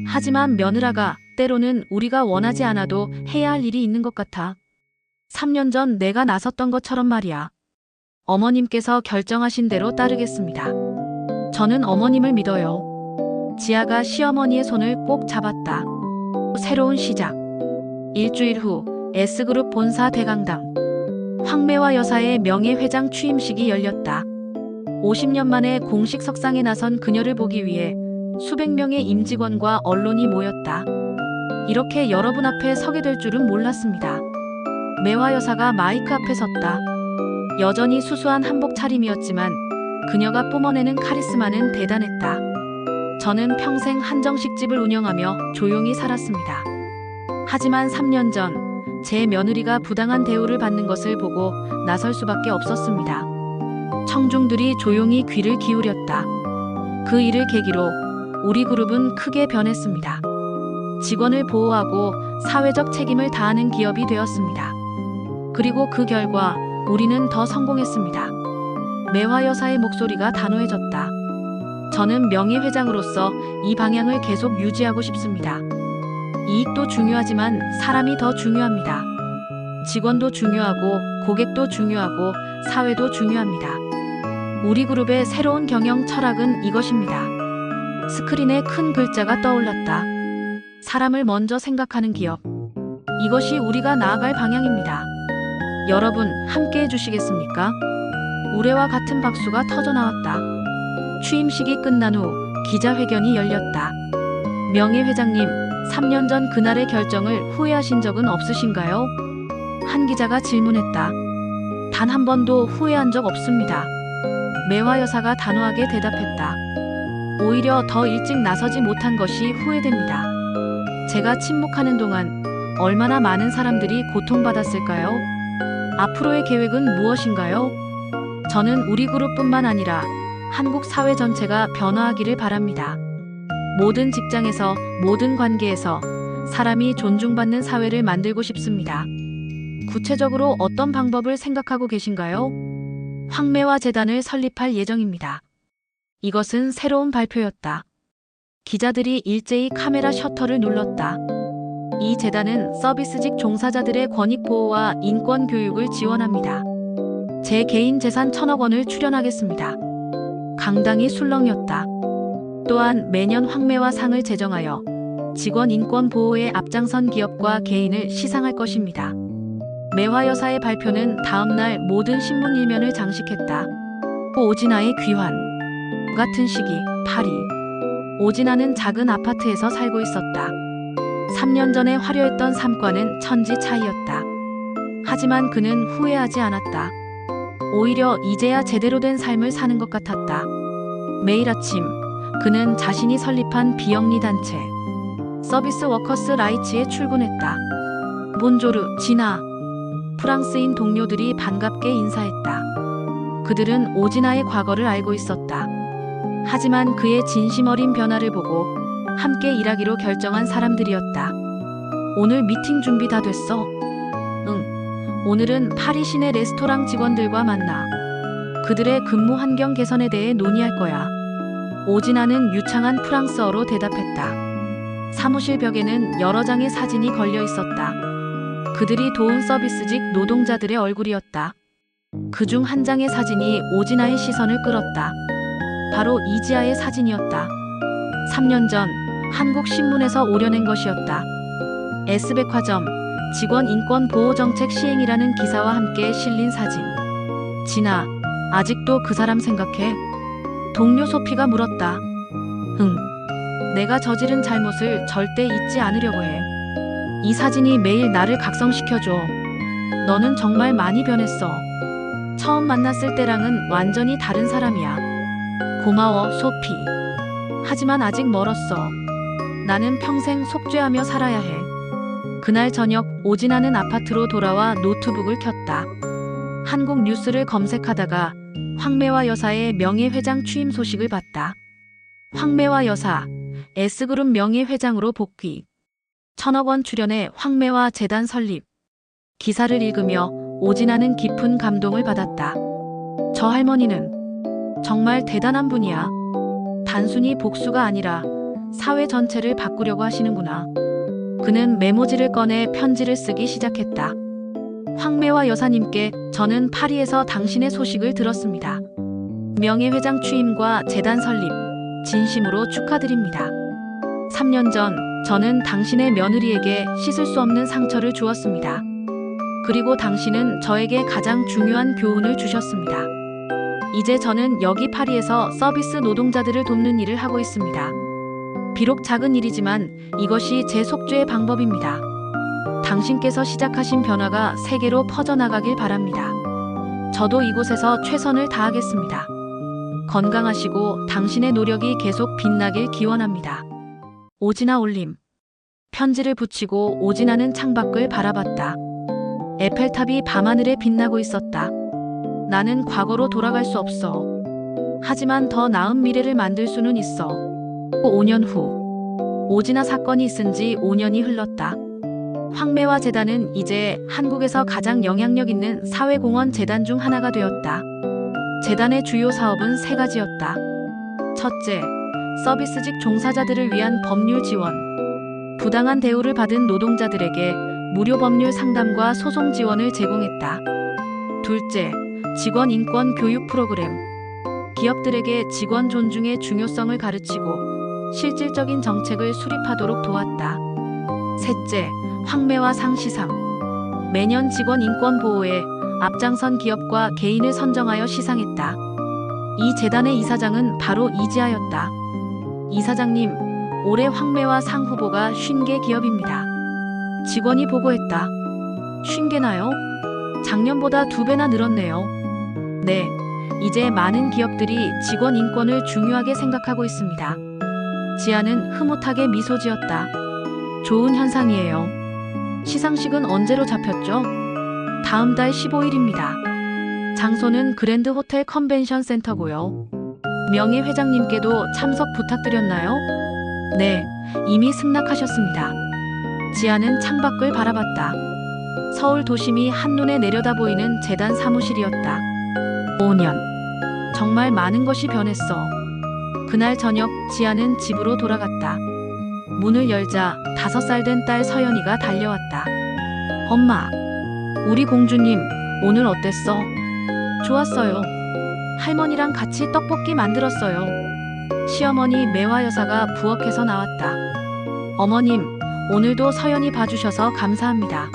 하지만 며느라가 때로는 우리가 원하지 않아도 해야 할 일이 있는 것 같아. 3년 전 내가 나섰던 것처럼 말이야. 어머님께서 결정하신 대로 따르겠습니다. 저는 어머님을 믿어요. 지아가 시어머니의 손을 꼭 잡았다. 새로운 시작. 일주일 후 S그룹 본사 대강당. 황매화 여사의 명예회장 취임식이 열렸다. 50년 만에 공식 석상에 나선 그녀를 보기 위해 수백 명의 임직원과 언론이 모였다. 이렇게 여러분 앞에 서게 될 줄은 몰랐습니다. 매화 여사가 마이크 앞에 섰다. 여전히 수수한 한복 차림이었지만 그녀가 뿜어내는 카리스마는 대단했다. 저는 평생 한정식집을 운영하며 조용히 살았습니다. 하지만 3년 전 제 며느리가 부당한 대우를 받는 것을 보고 나설 수밖에 없었습니다. 청중들이 조용히 귀를 기울였다. 그 일을 계기로 우리 그룹은 크게 변했습니다. 직원을 보호하고 사회적 책임을 다하는 기업이 되었습니다. 그리고 그 결과 우리는 더 성공했습니다. 매화 여사의 목소리가 단호해졌다. 저는 명예회장으로서 이 방향을 계속 유지하고 싶습니다. 이익도 중요하지만 사람이 더 중요합니다. 직원도 중요하고 고객도 중요하고 사회도 중요합니다. 우리 그룹의 새로운 경영 철학은 이것입니다. 스크린에 큰 글자가 떠올랐다. 사람을 먼저 생각하는 기업. 이것이 우리가 나아갈 방향입니다. 여러분, 함께 해주시겠습니까? 우레와 같은 박수가 터져나왔다. 취임식이 끝난 후 기자회견이 열렸다. 명예회장님, 3년 전 그날의 결정을 후회하신 적은 없으신가요? 한 기자가 질문했다. 단 한 번도 후회한 적 없습니다. 매화 여사가 단호하게 대답했다. 오히려 더 일찍 나서지 못한 것이 후회됩니다. 제가 침묵하는 동안 얼마나 많은 사람들이 고통받았을까요? 앞으로의 계획은 무엇인가요? 저는 우리 그룹뿐만 아니라 한국 사회 전체가 변화하기를 바랍니다. 모든 직장에서, 모든 관계에서 사람이 존중받는 사회를 만들고 싶습니다. 구체적으로 어떤 방법을 생각하고 계신가요? 황매화 재단을 설립할 예정입니다. 이것은 새로운 발표였다. 기자들이 일제히 카메라 셔터를 눌렀다. 이 재단은 서비스직 종사자들의 권익 보호와 인권 교육을 지원합니다. 제 개인 재산 1,000억 원을 출연하겠습니다. 강당이 술렁였다. 또한 매년 황매화 상을 제정하여 직원 인권 보호에 앞장선 기업과 개인을 시상할 것입니다. 매화 여사의 발표는 다음날 모든 신문 일면을 장식했다. 오진아의 귀환. 같은 시기 파리. 오진아는 작은 아파트에서 살고 있었다. 3년 전에 화려했던 삶과는 천지 차이였다. 하지만 그는 후회하지 않았다. 오히려 이제야 제대로 된 삶을 사는 것 같았다. 매일 아침 그는 자신이 설립한 비영리 단체 서비스 워커스 라이츠에 출근했다. 본조르, 지나. 프랑스인 동료들이 반갑게 인사했다. 그들은 오진아의 과거를 알고 있었다. 하지만 그의 진심 어린 변화를 보고 함께 일하기로 결정한 사람들이었다. 오늘 미팅 준비 다 됐어? 응. 오늘은 파리 시내 레스토랑 직원들과 만나. 그들의 근무 환경 개선에 대해 논의할 거야. 오진아는 유창한 프랑스어로 대답했다. 사무실 벽에는 여러 장의 사진이 걸려 있었다. 그들이 도운 서비스직 노동자들의 얼굴이었다. 그중 한 장의 사진이 오진아의 시선을 끌었다. 바로 이지아의 사진이었다. 3년 전 한국 신문에서 오려낸 것이었다. S백화점 직원 인권 보호 정책 시행이라는 기사와 함께 실린 사진. 진아, 아직도 그 사람 생각해? 동료 소피가 물었다. 응. 내가 저지른 잘못을 절대 잊지 않으려고 해. 이 사진이 매일 나를 각성시켜줘. 너는 정말 많이 변했어. 처음 만났을 때랑은 완전히 다른 사람이야. 고마워, 소피. 하지만 아직 멀었어. 나는 평생 속죄하며 살아야 해. 그날 저녁 오진아는 아파트로 돌아와 노트북을 켰다. 한국 뉴스를 검색하다가 황매화 여사의 명예회장 취임 소식을 봤다. 황매화 여사, S그룹 명예회장으로 복귀. 1,000억 원 출연해 황매화 재단 설립. 기사를 읽으며 오진아는 깊은 감동을 받았다. 저 할머니는 정말 대단한 분이야. 단순히 복수가 아니라 사회 전체를 바꾸려고 하시는구나. 그는 메모지를 꺼내 편지를 쓰기 시작했다. 황매화 여사님께 저는 파리에서 당신의 소식을 들었습니다. 명예회장 취임과 재단 설립 진심으로 축하드립니다. 3년 전 저는 당신의 며느리에게 씻을 수 없는 상처를 주었습니다. 그리고 당신은 저에게 가장 중요한 교훈을 주셨습니다. 이제 저는 여기 파리에서 서비스 노동자들을 돕는 일을 하고 있습니다. 비록 작은 일이지만 이것이 제 속죄의 방법입니다. 당신께서 시작하신 변화가 세계로 퍼져나가길 바랍니다. 저도 이곳에서 최선을 다하겠습니다. 건강하시고 당신의 노력이 계속 빛나길 기원합니다. 오진아 올림. 편지를 붙이고 오진아는 창밖을 바라봤다. 에펠탑이 밤하늘에 빛나고 있었다. 나는 과거로 돌아갈 수 없어. 하지만 더 나은 미래를 만들 수는 있어. 5년 후 오진아 사건이 있은 지 5년이 흘렀다. 황매화 재단은 이제 한국에서 가장 영향력 있는 사회공헌 재단 중 하나가 되었다. 재단의 주요 사업은 3가지였다. 첫째, 서비스직 종사자들을 위한 법률 지원. 부당한 대우를 받은 노동자들에게 무료 법률 상담과 소송 지원을 제공했다. 둘째, 직원 인권 교육 프로그램. 기업들에게 직원 존중의 중요성을 가르치고 실질적인 정책을 수립하도록 도왔다. 셋째, 황매화 상 시상. 매년 직원 인권 보호에 앞장선 기업과 개인을 선정하여 시상했다. 이 재단의 이사장은 바로 이지아였다. 이사장님, 올해 황매화 상 후보가 50개 기업입니다. 직원이 보고했다. 50개나요? 작년보다 2배나 늘었네요. 네, 이제 많은 기업들이 직원 인권을 중요하게 생각하고 있습니다. 지아는 흐뭇하게 미소 지었다. 좋은 현상이에요. 시상식은 언제로 잡혔죠? 다음 달 15일입니다. 장소는 그랜드 호텔 컨벤션 센터고요. 명예 회장님께도 참석 부탁드렸나요? 네, 이미 승낙하셨습니다. 지아는 창밖을 바라봤다. 서울 도심이 한눈에 내려다 보이는 재단 사무실이었다. 5년. 정말 많은 것이 변했어. 그날 저녁 지아는 집으로 돌아갔다. 문을 열자 5살 된 딸 서연이가 달려왔다. 엄마, 우리 공주님 오늘 어땠어? 좋았어요. 할머니랑 같이 떡볶이 만들었어요. 시어머니 매화 여사가 부엌에서 나왔다. 어머님, 오늘도 서연이 봐주셔서 감사합니다.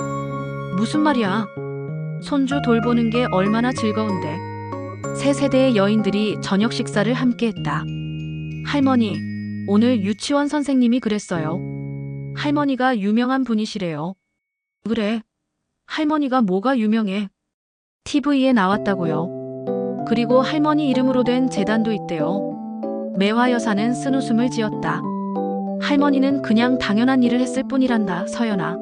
무슨 말이야? 손주 돌보는 게 얼마나 즐거운데. 세 세대의 여인들이 저녁 식사를 함께 했다. 할머니, 오늘 유치원 선생님이 그랬어요. 할머니가 유명한 분이시래요. 그래? 할머니가 뭐가 유명해? TV에 나왔다고요. 그리고 할머니 이름으로 된 재단도 있대요. 매화 여사는 쓴웃음을 지었다. 할머니는 그냥 당연한 일을 했을 뿐이란다, 서연아.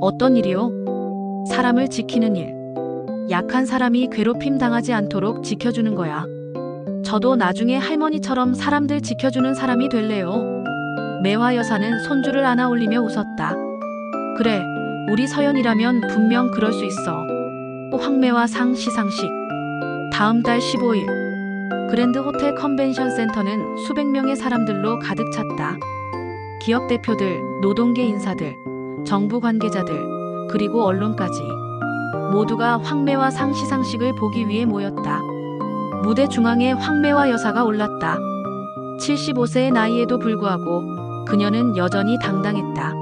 어떤 일이요? 사람을 지키는 일. 약한 사람이 괴롭힘 당하지 않도록 지켜주는 거야. 저도 나중에 할머니처럼 사람들 지켜주는 사람이 될래요. 매화 여사는 손주를 안아 올리며 웃었다. 그래, 우리 서연이라면 분명 그럴 수 있어. 황매화 상 시상식. 다음 달 15일. 그랜드 호텔 컨벤션 센터는 수백 명의 사람들로 가득 찼다. 기업 대표들, 노동계 인사들, 정부 관계자들, 그리고 언론까지. 모두가 황매화 상 시상식을 보기 위해 모였다. 무대 중앙에 황매화 여사가 올랐다. 75세의 나이에도 불구하고 그녀는 여전히 당당했다.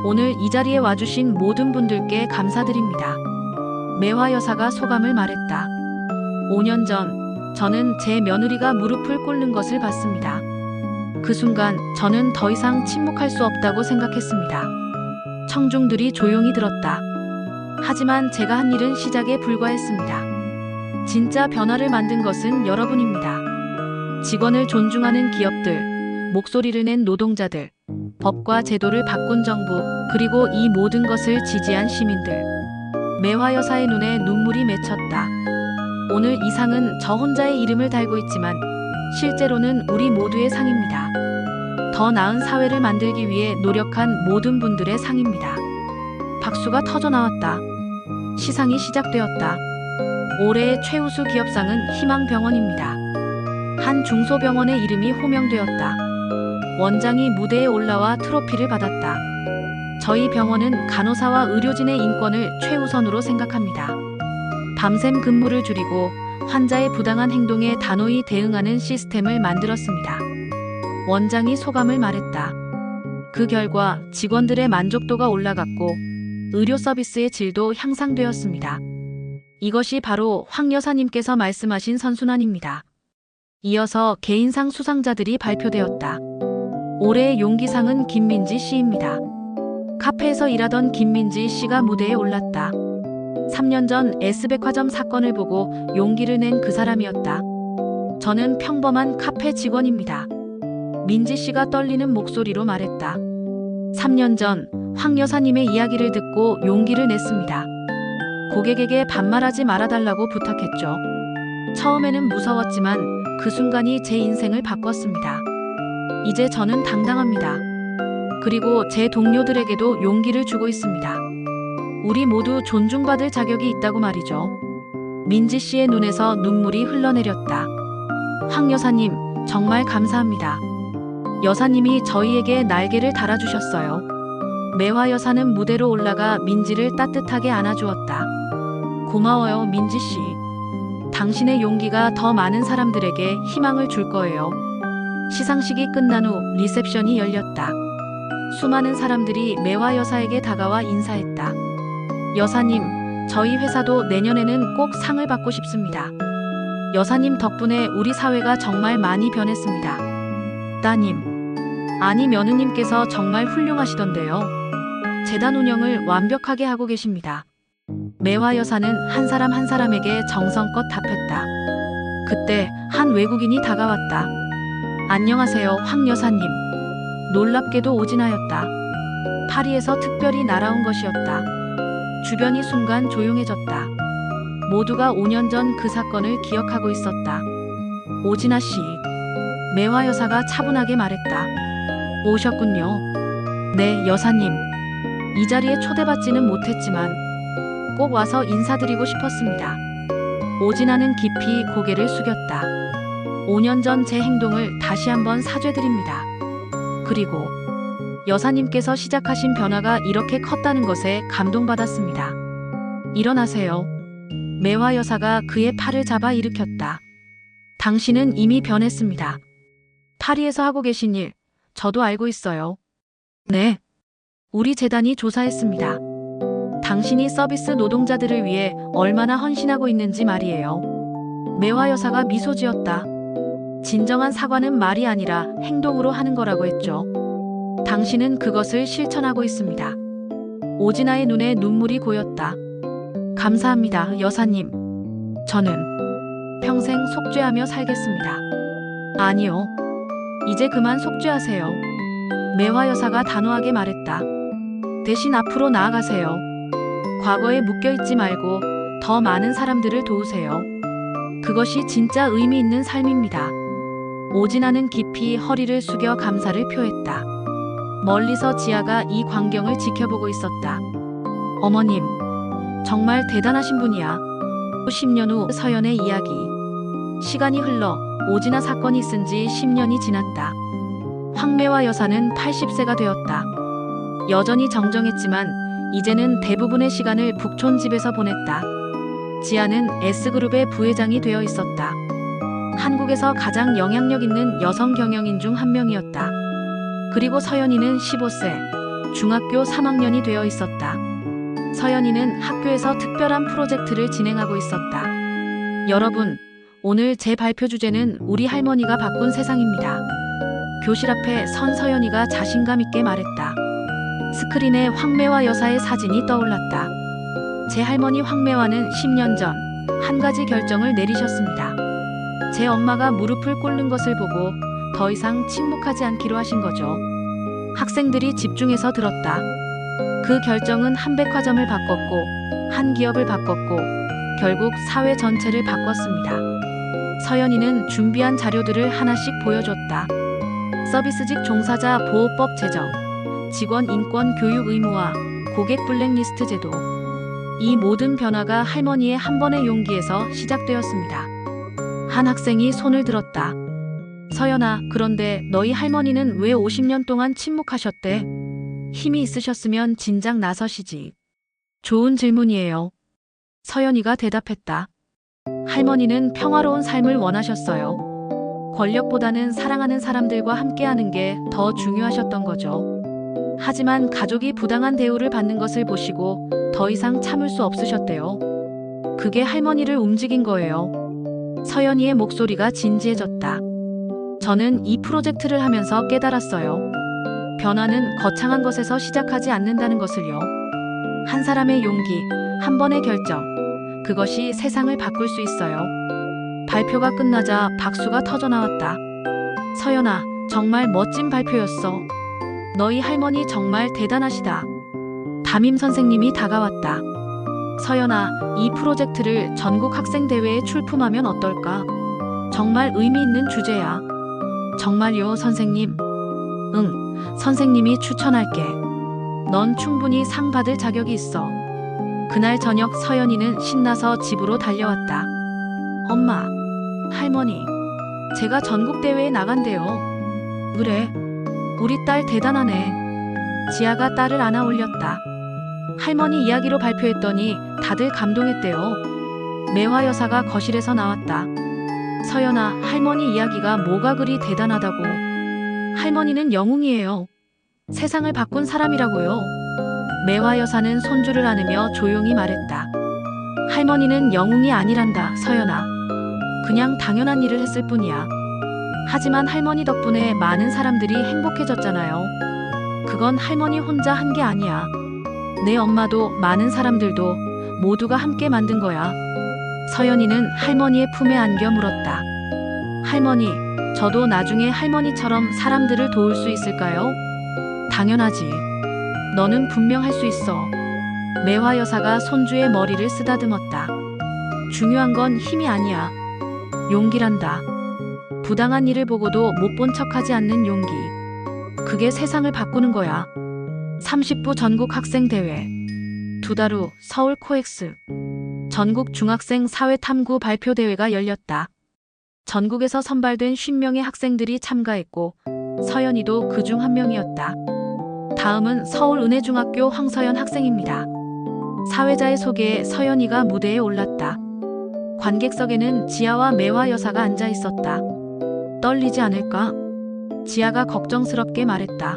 오늘 이 자리에 와주신 모든 분들께 감사드립니다. 매화 여사가 소감을 말했다. 5년 전 저는 제 며느리가 무릎을 꿇는 것을 봤습니다. 그 순간 저는 더 이상 침묵할 수 없다고 생각했습니다. 청중들이 조용히 들었다. 하지만 제가 한 일은 시작에 불과했습니다. 진짜 변화를 만든 것은 여러분입니다. 직원을 존중하는 기업들, 목소리를 낸 노동자들, 법과 제도를 바꾼 정부, 그리고 이 모든 것을 지지한 시민들. 매화 여사의 눈에 눈물이 맺혔다. 오늘 이 상은 저 혼자의 이름을 달고 있지만 실제로는 우리 모두의 상입니다. 더 나은 사회를 만들기 위해 노력한 모든 분들의 상입니다. 박수가 터져 나왔다. 시상이 시작되었다. 올해의 최우수 기업상은 희망병원입니다. 한 중소병원의 이름이 호명되었다. 원장이 무대에 올라와 트로피를 받았다. 저희 병원은 간호사와 의료진의 인권을 최우선으로 생각합니다. 밤샘 근무를 줄이고 환자의 부당한 행동에 단호히 대응하는 시스템을 만들었습니다. 원장이 소감을 말했다. 그 결과 직원들의 만족도가 올라갔고 의료 서비스의 질도 향상되었습니다. 이것이 바로 황 여사님께서 말씀하신 선순환입니다. 이어서 개인상 수상자들이 발표되었다. 올해의 용기상은 김민지 씨입니다. 카페에서 일하던 김민지 씨가 무대에 올랐다. 3년 전 S백화점 사건을 보고 용기를 낸 그 사람이었다. 저는 평범한 카페 직원입니다. 민지 씨가 떨리는 목소리로 말했다. 3년 전 황 여사님의 이야기를 듣고 용기를 냈습니다. 고객에게 반말하지 말아달라고 부탁했죠. 처음에는 무서웠지만 그 순간이 제 인생을 바꿨습니다. 이제 저는 당당합니다. 그리고 제 동료들에게도 용기를 주고 있습니다. 우리 모두 존중받을 자격이 있다고 말이죠. 민지 씨의 눈에서 눈물이 흘러내렸다. 황 여사님, 정말 감사합니다. 여사님이 저희에게 날개를 달아주셨어요. 매화 여사는 무대로 올라가 민지를 따뜻하게 안아주었다. 고마워요, 민지 씨. 당신의 용기가 더 많은 사람들에게 희망을 줄 거예요. 시상식이 끝난 후 리셉션이 열렸다. 수많은 사람들이 매화 여사에게 다가와 인사했다. 여사님, 저희 회사도 내년에는 꼭 상을 받고 싶습니다. 여사님 덕분에 우리 사회가 정말 많이 변했습니다. 따님, 아니 며느님께서 정말 훌륭하시던데요. 재단 운영을 완벽하게 하고 계십니다. 매화 여사는 한 사람 한 사람에게 정성껏 답했다. 그때 한 외국인이 다가왔다. 안녕하세요, 황 여사님. 놀랍게도 오진하였다. 파리에서 특별히 날아온 것이었다. 주변이 순간 조용해졌다. 모두가 5년 전 그 사건을 기억하고 있었다. 오진아 씨, 매화 여사가 차분하게 말했다. 오셨군요. 네, 여사님. 이 자리에 초대받지는 못했지만 꼭 와서 인사드리고 싶었습니다. 오진아는 깊이 고개를 숙였다. 5년 전 제 행동을 다시 한번 사죄드립니다. 그리고 여사님께서 시작하신 변화가 이렇게 컸다는 것에 감동받았습니다. 일어나세요. 매화 여사가 그의 팔을 잡아 일으켰다. 당신은 이미 변했습니다. 파리에서 하고 계신 일, 저도 알고 있어요. 네. 우리 재단이 조사했습니다. 당신이 서비스 노동자들을 위해 얼마나 헌신하고 있는지 말이에요. 매화 여사가 미소 지었다. 진정한 사과는 말이 아니라 행동으로 하는 거라고 했죠. 당신은 그것을 실천하고 있습니다. 오진아의 눈에 눈물이 고였다. 감사합니다, 여사님. 저는 평생 속죄하며 살겠습니다. 아니요. 이제 그만 속죄하세요. 매화 여사가 단호하게 말했다. 대신 앞으로 나아가세요. 과거에 묶여있지 말고 더 많은 사람들을 도우세요. 그것이 진짜 의미 있는 삶입니다. 오진아는 깊이 허리를 숙여 감사를 표했다. 멀리서 지아가 이 광경을 지켜보고 있었다. 어머님, 정말 대단하신 분이야. 10년 후 서연의 이야기. 시간이 흘러 오진아 사건이 있은 지 10년이 지났다. 황매화 여사는 80세가 되었다. 여전히 정정했지만 이제는 대부분의 시간을 북촌 집에서 보냈다. 지아는 S그룹의 부회장이 되어 있었다. 한국에서 가장 영향력 있는 여성 경영인 중 한 명이었다. 그리고 서연이는 15세, 중학교 3학년이 되어 있었다. 서연이는 학교에서 특별한 프로젝트를 진행하고 있었다. 여러분, 오늘 제 발표 주제는 우리 할머니가 바꾼 세상입니다. 교실 앞에 선 서연이가 자신감 있게 말했다. 스크린에 황매화 여사의 사진이 떠올랐다. 제 할머니 황매화는 10년 전 한 가지 결정을 내리셨습니다. 제 엄마가 무릎을 꿇는 것을 보고 더 이상 침묵하지 않기로 하신 거죠. 학생들이 집중해서 들었다. 그 결정은 한 백화점을 바꿨고 한 기업을 바꿨고 결국 사회 전체를 바꿨습니다. 서연이는 준비한 자료들을 하나씩 보여줬다. 서비스직 종사자 보호법 제정, 직원 인권 교육 의무화, 고객 블랙리스트 제도. 이 모든 변화가 할머니의 한 번의 용기에서 시작되었습니다. 한 학생이 손을 들었다. 서연아, 그런데 너희 할머니는 왜 50년 동안 침묵하셨대? 힘이 있으셨으면 진작 나서시지. 좋은 질문이에요. 서연이가 대답했다. 할머니는 평화로운 삶을 원하셨어요. 권력보다는 사랑하는 사람들과 함께하는 게 더 중요하셨던 거죠. 하지만 가족이 부당한 대우를 받는 것을 보시고 더 이상 참을 수 없으셨대요. 그게 할머니를 움직인 거예요. 서연이의 목소리가 진지해졌다. 저는 이 프로젝트를 하면서 깨달았어요. 변화는 거창한 것에서 시작하지 않는다는 것을요. 한 사람의 용기, 한 번의 결정, 그것이 세상을 바꿀 수 있어요. 발표가 끝나자 박수가 터져나왔다. 서연아, 정말 멋진 발표였어. 너희 할머니 정말 대단하시다. 담임 선생님이 다가왔다. 서연아, 이 프로젝트를 전국 학생대회에 출품하면 어떨까? 정말 의미 있는 주제야. 정말요, 선생님? 응, 선생님이 추천할게. 넌 충분히 상 받을 자격이 있어. 그날 저녁 서연이는 신나서 집으로 달려왔다. 엄마, 할머니, 제가 전국대회에 나간대요. 그래, 우리 딸 대단하네. 지아가 딸을 안아 올렸다. 할머니 이야기로 발표했더니 다들 감동했대요. 매화 여사가 거실에서 나왔다. 서연아, 할머니 이야기가 뭐가 그리 대단하다고. 할머니는 영웅이에요. 세상을 바꾼 사람이라고요. 매화 여사는 손주를 안으며 조용히 말했다. 할머니는 영웅이 아니란다, 서연아. 그냥 당연한 일을 했을 뿐이야. 하지만 할머니 덕분에 많은 사람들이 행복해졌잖아요. 그건 할머니 혼자 한 게 아니야. 내 엄마도 많은 사람들도 모두가 함께 만든 거야. 서연이는 할머니의 품에 안겨 물었다. 할머니, 저도 나중에 할머니처럼 사람들을 도울 수 있을까요? 당연하지. 너는 분명 할 수 있어. 매화 여사가 손주의 머리를 쓰다듬었다. 중요한 건 힘이 아니야. 용기란다. 부당한 일을 보고도 못 본 척하지 않는 용기. 그게 세상을 바꾸는 거야. 30부 전국 학생 대회. 2달 후 서울 코엑스. 전국 중학생 사회 탐구 발표 대회가 열렸다. 전국에서 선발된 50명의 학생들이 참가했고 서연이도 그중 한 명이었다. 다음은 서울은혜중학교 황서연 학생입니다. 사회자의 소개에 서연이가 무대에 올랐다. 관객석에는 지아와 매화 여사가 앉아 있었다. 떨리지 않을까? 지아가 걱정스럽게 말했다.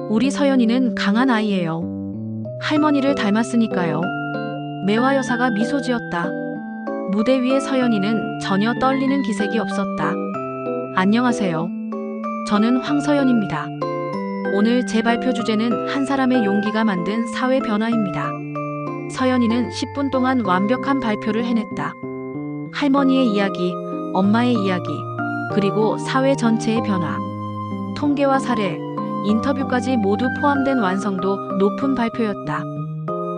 우리 서연이는 강한 아이예요. 할머니를 닮았으니까요. 매화 여사가 미소 지었다. 무대 위의 서연이는 전혀 떨리는 기색이 없었다. 안녕하세요. 저는 황서연입니다. 오늘 제 발표 주제는 한 사람의 용기가 만든 사회 변화입니다. 서연이는 10분 동안 완벽한 발표를 해냈다. 할머니의 이야기, 엄마의 이야기, 그리고 사회 전체의 변화. 통계와 사례, 인터뷰까지 모두 포함된 완성도 높은 발표였다.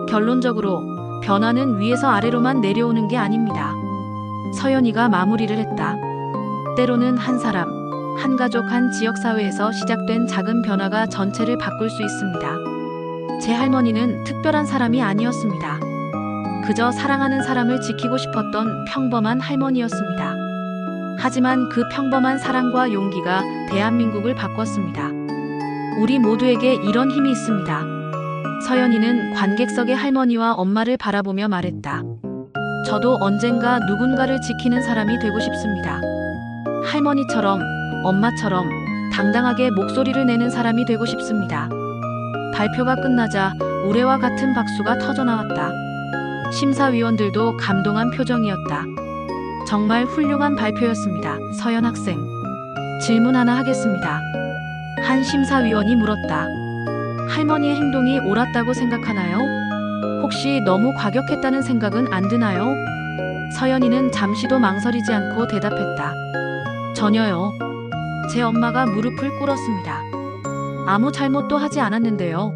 결론적으로 변화는 위에서 아래로만 내려오는 게 아닙니다. 서연이가 마무리를 했다. 때로는 한 사람, 한 가족, 한 지역사회에서 시작된 작은 변화가 전체를 바꿀 수 있습니다. 제 할머니는 특별한 사람이 아니었습니다. 그저 사랑하는 사람을 지키고 싶었던 평범한 할머니였습니다. 하지만 그 평범한 사랑과 용기가 대한민국을 바꿨습니다. 우리 모두에게 이런 힘이 있습니다. 서연이는 관객석의 할머니와 엄마를 바라보며 말했다. 저도 언젠가 누군가를 지키는 사람이 되고 싶습니다. 할머니처럼, 엄마처럼 당당하게 목소리를 내는 사람이 되고 싶습니다. 발표가 끝나자 우레와 같은 박수가 터져나왔다. 심사위원들도 감동한 표정이었다. 정말 훌륭한 발표였습니다. 서연 학생. 질문 하나 하겠습니다. 한 심사위원이 물었다. 할머니의 행동이 옳았다고 생각하나요? 혹시 너무 과격했다는 생각은 안 드나요? 서연이는 잠시도 망설이지 않고 대답했다. 전혀요. 제 엄마가 무릎을 꿇었습니다. 아무 잘못도 하지 않았는데요.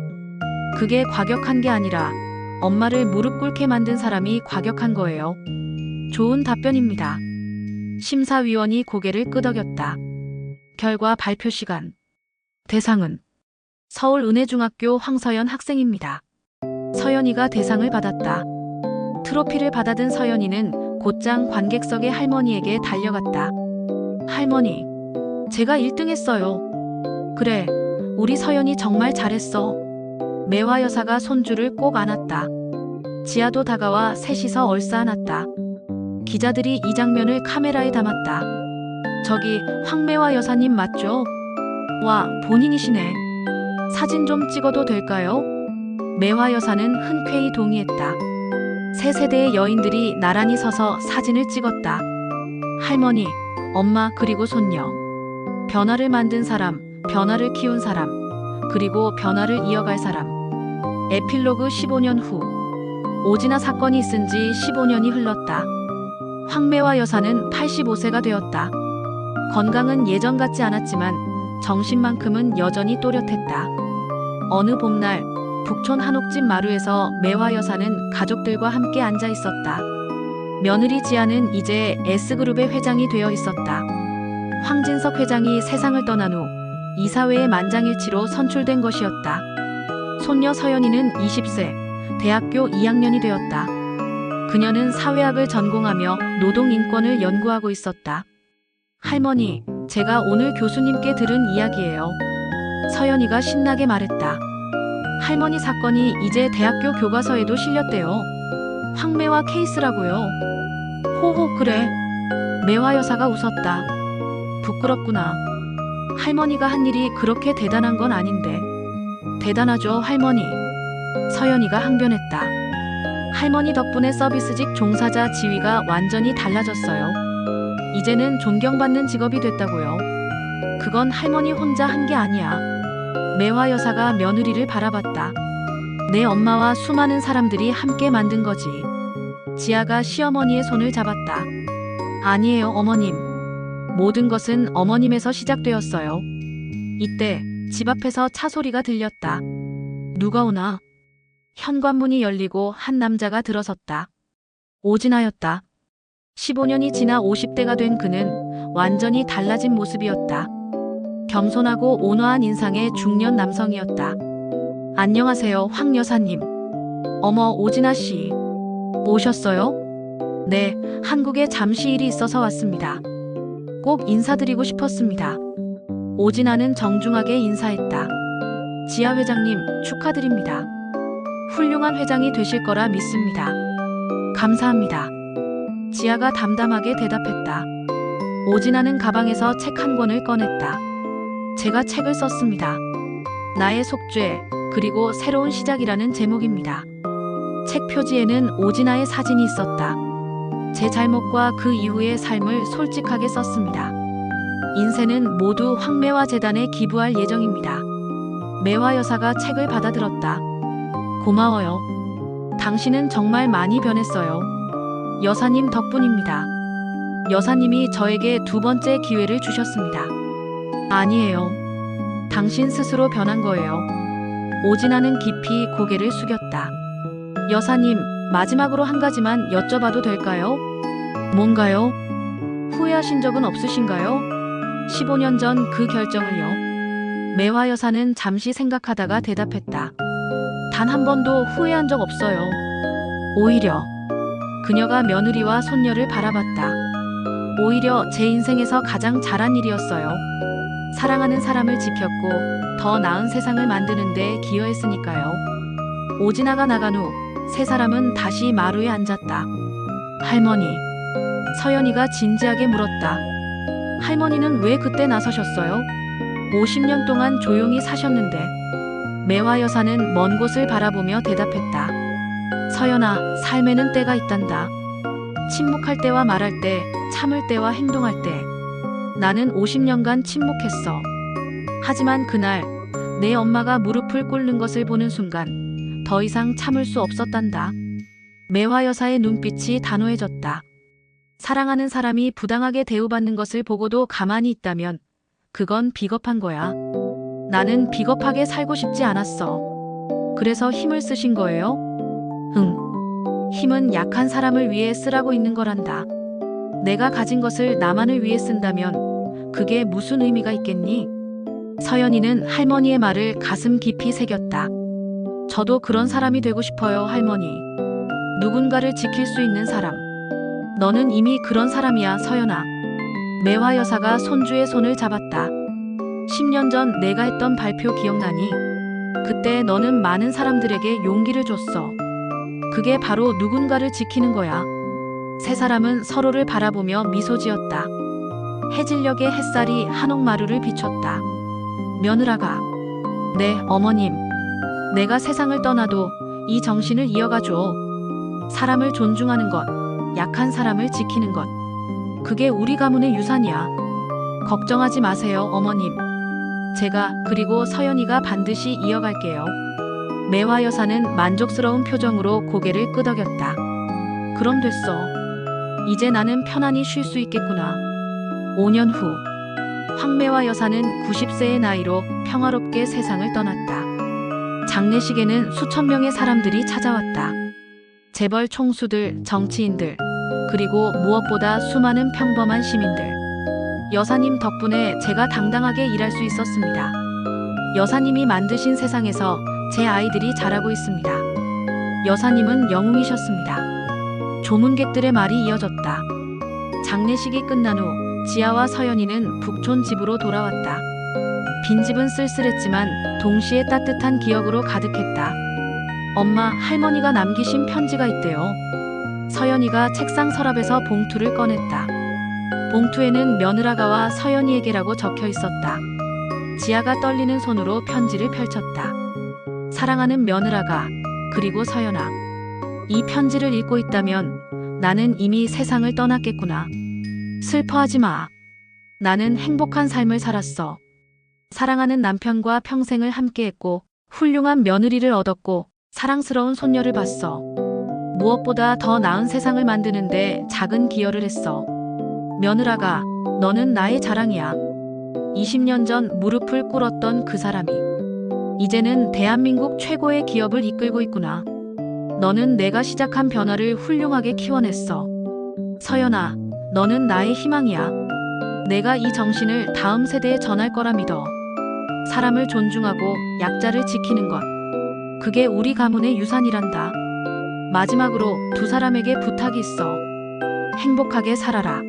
그게 과격한 게 아니라 엄마를 무릎 꿇게 만든 사람이 과격한 거예요. 좋은 답변입니다. 심사위원이 고개를 끄덕였다. 결과 발표 시간. 대상은 서울은혜중학교 황서연 학생입니다. 서연이가 대상을 받았다. 트로피를 받아든 서연이는 곧장 관객석의 할머니에게 달려갔다. 할머니, 제가 1등 했어요. 그래, 우리 서연이 정말 잘했어. 매화 여사가 손주를 꼭 안았다. 지아도 다가와 셋이서 얼싸안았다. 기자들이 이 장면을 카메라에 담았다. 저기 황매화 여사님 맞죠? 와, 본인이시네. 사진 좀 찍어도 될까요? 매화 여사는 흔쾌히 동의했다. 세 세대의 여인들이 나란히 서서 사진을 찍었다. 할머니, 엄마 그리고 손녀. 변화를 만든 사람, 변화를 키운 사람, 그리고 변화를 이어갈 사람. 에필로그 15년 후. 오진아 사건이 있은 지 15년이 흘렀다. 황매화 여사는 85세가 되었다. 건강은 예전 같지 않았지만 정신만큼은 여전히 또렷했다. 어느 봄날 북촌 한옥집 마루에서 매화 여사는 가족들과 함께 앉아 있었다. 며느리 지아는 이제 S그룹의 회장이 되어 있었다. 황진석 회장이 세상을 떠난 후 이사회의 만장일치로 선출된 것이었다. 손녀 서연이는 20세, 대학교 2학년이 되었다. 그녀는 사회학을 전공하며 노동인권을 연구하고 있었다. 할머니, 제가 오늘 교수님께 들은 이야기예요. 서연이가 신나게 말했다. 할머니 사건이 이제 대학교 교과서에도 실렸대요. 황매화 케이스라고요. 호호, 그래. 매화 여사가 웃었다. 부끄럽구나. 할머니가 한 일이 그렇게 대단한 건 아닌데. 대단하죠, 할머니. 서연이가 항변했다. 할머니 덕분에 서비스직 종사자 지위가 완전히 달라졌어요. 이제는 존경받는 직업이 됐다고요. 그건 할머니 혼자 한 게 아니야. 매화 여사가 며느리를 바라봤다. 내 엄마와 수많은 사람들이 함께 만든 거지. 지아가 시어머니의 손을 잡았다. 아니에요, 어머님. 모든 것은 어머님에서 시작되었어요. 이때 집 앞에서 차 소리가 들렸다. 누가 오나? 현관문이 열리고 한 남자가 들어섰다. 오진아였다. 15년이 지나 50대가 된 그는 완전히 달라진 모습이었다. 겸손하고 온화한 인상의 중년 남성이었다. 안녕하세요, 황 여사님. 어머, 오진아 씨. 오셨어요? 네, 한국에 잠시 일이 있어서 왔습니다. 꼭 인사드리고 싶었습니다. 오진아는 정중하게 인사했다. 지아 회장님, 축하드립니다. 훌륭한 회장이 되실 거라 믿습니다. 감사합니다. 지아가 담담하게 대답했다. 오진아는 가방에서 책 한 권을 꺼냈다. 제가 책을 썼습니다. 나의 속죄, 그리고 새로운 시작이라는 제목입니다. 책 표지에는 오진아의 사진이 있었다. 제 잘못과 그 이후의 삶을 솔직하게 썼습니다. 인쇄는 모두 황매화 재단에 기부할 예정입니다. 매화 여사가 책을 받아들었다. 고마워요. 당신은 정말 많이 변했어요. 여사님 덕분입니다. 여사님이 저에게 두 번째 기회를 주셨습니다. 아니에요. 당신 스스로 변한 거예요. 오진아는 깊이 고개를 숙였다. 여사님, 마지막으로 한 가지만 여쭤봐도 될까요? 뭔가요? 후회하신 적은 없으신가요? 15년 전 그 결정을요. 매화 여사는 잠시 생각하다가 대답했다. 단 한 번도 후회한 적 없어요. 오히려 그녀가 며느리와 손녀를 바라봤다. 오히려 제 인생에서 가장 잘한 일이었어요. 사랑하는 사람을 지켰고 더 나은 세상을 만드는 데 기여했으니까요. 오진아가 나간 후 세 사람은 다시 마루에 앉았다. 할머니. 서연이가 진지하게 물었다. 할머니는 왜 그때 나서셨어요? 50년 동안 조용히 사셨는데. 매화 여사는 먼 곳을 바라보며 대답했다. 서연아, 삶에는 때가 있단다. 침묵할 때와 말할 때, 참을 때와 행동할 때. 나는 50년간 침묵했어. 하지만 그날 내 엄마가 무릎을 꿇는 것을 보는 순간 더 이상 참을 수 없었단다. 매화 여사의 눈빛이 단호해졌다. 사랑하는 사람이 부당하게 대우받는 것을 보고도 가만히 있다면 그건 비겁한 거야. 나는 비겁하게 살고 싶지 않았어. 그래서 힘을 쓰신 거예요? 응. 힘은 약한 사람을 위해 쓰라고 있는 거란다. 내가 가진 것을 나만을 위해 쓴다면 그게 무슨 의미가 있겠니? 서연이는 할머니의 말을 가슴 깊이 새겼다. 저도 그런 사람이 되고 싶어요, 할머니. 누군가를 지킬 수 있는 사람. 너는 이미 그런 사람이야, 서연아. 매화 여사가 손주의 손을 잡았다. 10년 전 내가 했던 발표 기억나니? 그때 너는 많은 사람들에게 용기를 줬어. 그게 바로 누군가를 지키는 거야. 세 사람은 서로를 바라보며 미소 지었다. 해질녘의 햇살이 한옥마루를 비췄다. 며느라가, 네, 어머님. 내가 세상을 떠나도 이 정신을 이어가줘. 사람을 존중하는 것, 약한 사람을 지키는 것. 그게 우리 가문의 유산이야. 걱정하지 마세요, 어머님. 제가 그리고 서연이가 반드시 이어갈게요. 매화 여사는 만족스러운 표정으로 고개를 끄덕였다. 그럼 됐어. 이제 나는 편안히 쉴 수 있겠구나. 5년 후 황매화 여사는 90세의 나이로 평화롭게 세상을 떠났다. 장례식에는 수천 명의 사람들이 찾아왔다. 재벌 총수들, 정치인들, 그리고 무엇보다 수많은 평범한 시민들. 여사님 덕분에 제가 당당하게 일할 수 있었습니다. 여사님이 만드신 세상에서 제 아이들이 자라고 있습니다. 여사님은 영웅이셨습니다. 조문객들의 말이 이어졌다. 장례식이 끝난 후 지아와 서연이는 북촌 집으로 돌아왔다. 빈집은 쓸쓸했지만 동시에 따뜻한 기억으로 가득했다. 엄마, 할머니가 남기신 편지가 있대요. 서연이가 책상 서랍에서 봉투를 꺼냈다. 봉투에는 며느라가와 서연이에게라고 적혀 있었다. 지아가 떨리는 손으로 편지를 펼쳤다. 사랑하는 며느라가, 그리고 서연아. 이 편지를 읽고 있다면 나는 이미 세상을 떠났겠구나. 슬퍼하지 마. 나는 행복한 삶을 살았어. 사랑하는 남편과 평생을 함께했고 훌륭한 며느리를 얻었고 사랑스러운 손녀를 봤어. 무엇보다 더 나은 세상을 만드는데 작은 기여를 했어. 며느라가, 너는 나의 자랑이야. 20년 전 무릎을 꿇었던 그 사람이 이제는 대한민국 최고의 기업을 이끌고 있구나. 너는 내가 시작한 변화를 훌륭하게 키워냈어. 서연아, 너는 나의 희망이야. 내가 이 정신을 다음 세대에 전할 거라 믿어. 사람을 존중하고 약자를 지키는 것. 그게 우리 가문의 유산이란다. 마지막으로 두 사람에게 부탁이 있어. 행복하게 살아라.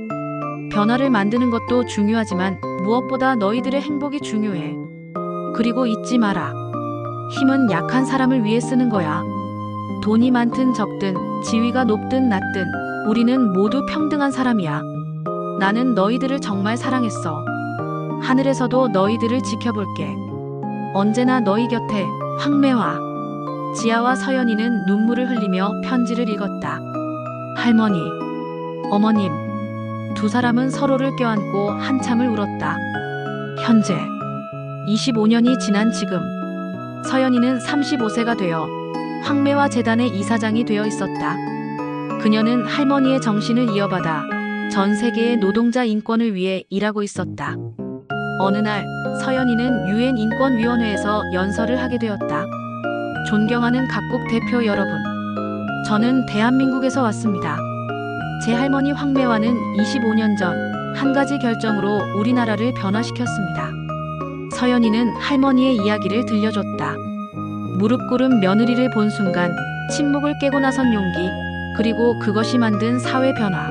변화를 만드는 것도 중요하지만 무엇보다 너희들의 행복이 중요해. 그리고 잊지 마라. 힘은 약한 사람을 위해 쓰는 거야. 돈이 많든 적든, 지위가 높든 낮든, 우리는 모두 평등한 사람이야. 나는 너희들을 정말 사랑했어. 하늘에서도 너희들을 지켜볼게. 언제나 너희 곁에 황매화. 지아와 서연이는 눈물을 흘리며 편지를 읽었다. 할머니, 어머님, 두 사람은 서로를 껴안고 한참을 울었다. 현재 25년이 지난 지금, 서연이는 35세가 되어 황매화 재단의 이사장이 되어 있었다. 그녀는 할머니의 정신을 이어받아 전 세계의 노동자 인권을 위해 일하고 있었다. 어느 날 서연이는 유엔 인권위원회에서 연설을 하게 되었다. 존경하는 각국 대표 여러분, 저는 대한민국에서 왔습니다. 제 할머니 황매화는 25년 전 한 가지 결정으로 우리나라를 변화시켰습니다. 서연이는 할머니의 이야기를 들려줬다. 무릎 꿇은 며느리를 본 순간 침묵을 깨고 나선 용기, 그리고 그것이 만든 사회 변화.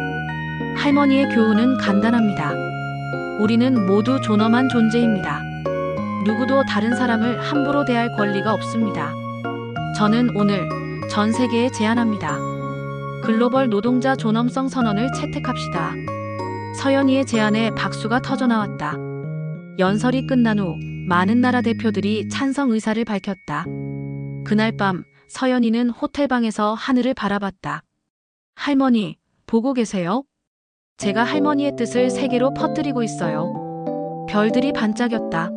할머니의 교훈은 간단합니다. 우리는 모두 존엄한 존재입니다. 누구도 다른 사람을 함부로 대할 권리가 없습니다. 저는 오늘 전 세계에 제안합니다. 글로벌 노동자 존엄성 선언을 채택합시다. 서연이의 제안에 박수가 터져나왔다. 연설이 끝난 후 많은 나라 대표들이 찬성 의사를 밝혔다. 그날 밤 서연이는 호텔방에서 하늘을 바라봤다. 할머니, 보고 계세요? 제가 할머니의 뜻을 세계로 퍼뜨리고 있어요. 별들이 반짝였다.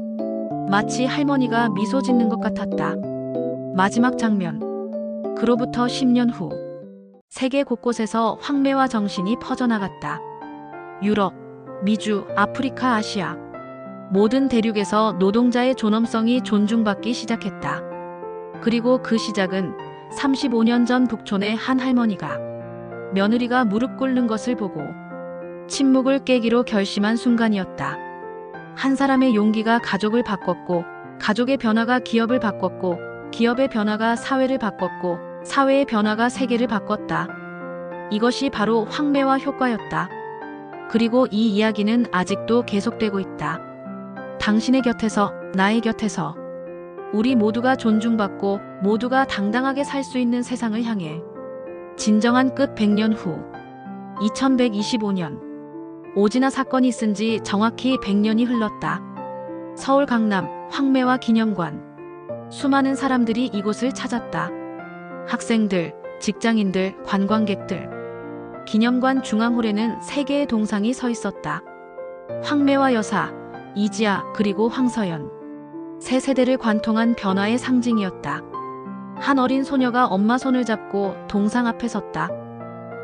마치 할머니가 미소 짓는 것 같았다. 마지막 장면. 그로부터 10년 후, 세계 곳곳에서 황매화 정신이 퍼져나갔다. 유럽, 미주, 아프리카, 아시아. 모든 대륙에서 노동자의 존엄성이 존중받기 시작했다. 그리고 그 시작은 35년 전 북촌의 한 할머니가 며느리가 무릎 꿇는 것을 보고 침묵을 깨기로 결심한 순간이었다. 한 사람의 용기가 가족을 바꿨고, 가족의 변화가 기업을 바꿨고, 기업의 변화가 사회를 바꿨고, 사회의 변화가 세계를 바꿨다. 이것이 바로 황매화 효과였다. 그리고 이 이야기는 아직도 계속되고 있다. 당신의 곁에서, 나의 곁에서. 우리 모두가 존중받고 모두가 당당하게 살 수 있는 세상을 향해. 진정한 끝 100년 후. 2125년. 오진아 사건이 있은 지 정확히 100년이 흘렀다. 서울 강남 황매화 기념관. 수많은 사람들이 이곳을 찾았다. 학생들, 직장인들, 관광객들. 기념관 중앙홀에는 세 개의 동상이 서 있었다. 황매화 여사, 이지아, 그리고 황서연. 세 세대를 관통한 변화의 상징이었다. 한 어린 소녀가 엄마 손을 잡고 동상 앞에 섰다.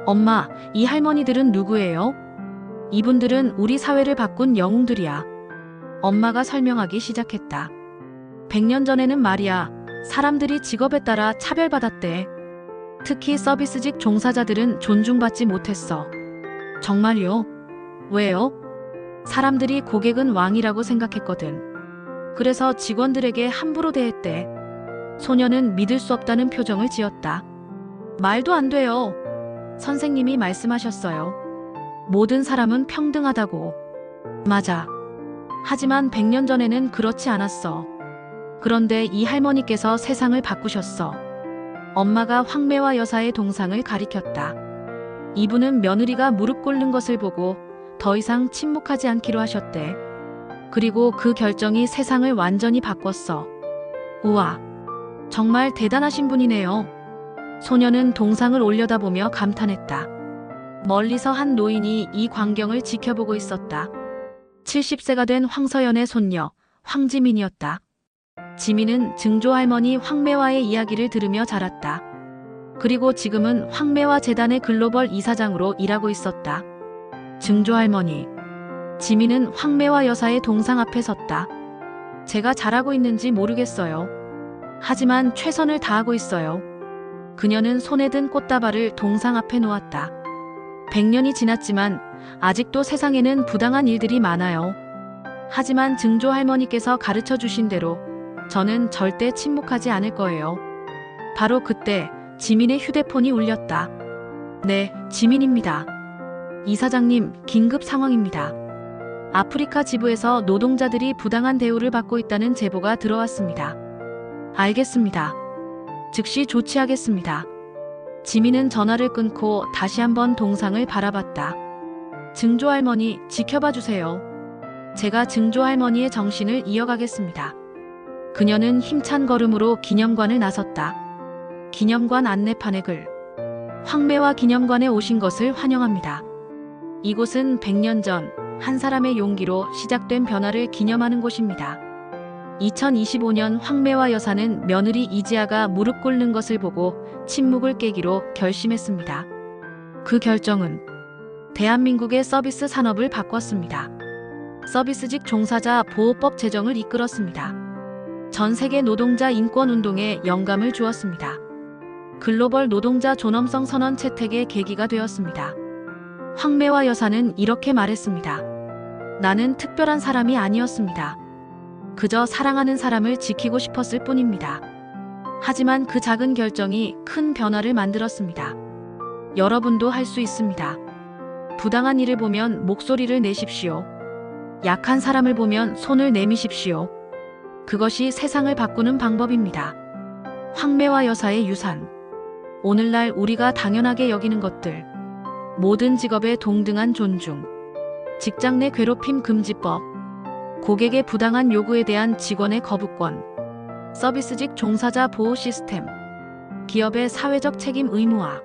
엄마, 이 할머니들은 누구예요? 이분들은 우리 사회를 바꾼 영웅들이야. 엄마가 설명하기 시작했다. 100년 전에는 말이야, 사람들이 직업에 따라 차별받았대. 특히 서비스직 종사자들은 존중받지 못했어. 정말요? 왜요? 사람들이 고객은 왕이라고 생각했거든. 그래서 직원들에게 함부로 대했대. 소녀는 믿을 수 없다는 표정을 지었다. 말도 안 돼요. 선생님이 말씀하셨어요. 모든 사람은 평등하다고. 맞아. 하지만 100년 전에는 그렇지 않았어. 그런데 이 할머니께서 세상을 바꾸셨어. 엄마가 황매화 여사의 동상을 가리켰다. 이분은 며느리가 무릎 꿇는 것을 보고 더 이상 침묵하지 않기로 하셨대. 그리고 그 결정이 세상을 완전히 바꿨어. 우와, 정말 대단하신 분이네요. 소녀는 동상을 올려다보며 감탄했다. 멀리서 한 노인이 이 광경을 지켜보고 있었다. 70세가 된 황서연의 손녀, 황지민이었다. 지민은 증조할머니 황매화의 이야기를 들으며 자랐다. 그리고 지금은 황매화 재단의 글로벌 이사장으로 일하고 있었다. 증조할머니. 지민은 황매화 여사의 동상 앞에 섰다. 제가 잘하고 있는지 모르겠어요. 하지만 최선을 다하고 있어요. 그녀는 손에 든 꽃다발을 동상 앞에 놓았다. 100년이 지났지만 아직도 세상에는 부당한 일들이 많아요. 하지만 증조 할머니께서 가르쳐 주신 대로 저는 절대 침묵하지 않을 거예요. 바로 그때 지민의 휴대폰이 울렸다. 네, 지민입니다. 이사장님, 긴급 상황입니다. 아프리카 지부에서 노동자들이 부당한 대우를 받고 있다는 제보가 들어왔습니다. 알겠습니다. 즉시 조치하겠습니다. 지민은 전화를 끊고 다시 한번 동상을 바라봤다. 증조 할머니, 지켜봐 주세요. 제가 증조 할머니의 정신을 이어가겠습니다. 그녀는 힘찬 걸음으로 기념관을 나섰다. 기념관 안내판의 글. 황매화 기념관에 오신 것을 환영합니다. 이곳은 100년 전 한 사람의 용기로 시작된 변화를 기념하는 곳입니다. 2025년 황매화 여사는 며느리 이지아가 무릎 꿇는 것을 보고 침묵을 깨기로 결심했습니다. 그 결정은 대한민국의 서비스 산업을 바꿨습니다. 서비스직 종사자 보호법 제정을 이끌었습니다. 전 세계 노동자 인권 운동에 영감을 주었습니다. 글로벌 노동자 존엄성 선언 채택의 계기가 되었습니다. 황매화 여사는 이렇게 말했습니다. 나는 특별한 사람이 아니었습니다. 그저 사랑하는 사람을 지키고 싶었을 뿐입니다. 하지만 그 작은 결정이 큰 변화를 만들었습니다. 여러분도 할 수 있습니다. 부당한 일을 보면 목소리를 내십시오. 약한 사람을 보면 손을 내미십시오. 그것이 세상을 바꾸는 방법입니다. 황매화 여사의 유산. 오늘날 우리가 당연하게 여기는 것들. 모든 직업의 동등한 존중. 직장 내 괴롭힘 금지법. 고객의 부당한 요구에 대한 직원의 거부권. 서비스직 종사자 보호 시스템. 기업의 사회적 책임 의무화.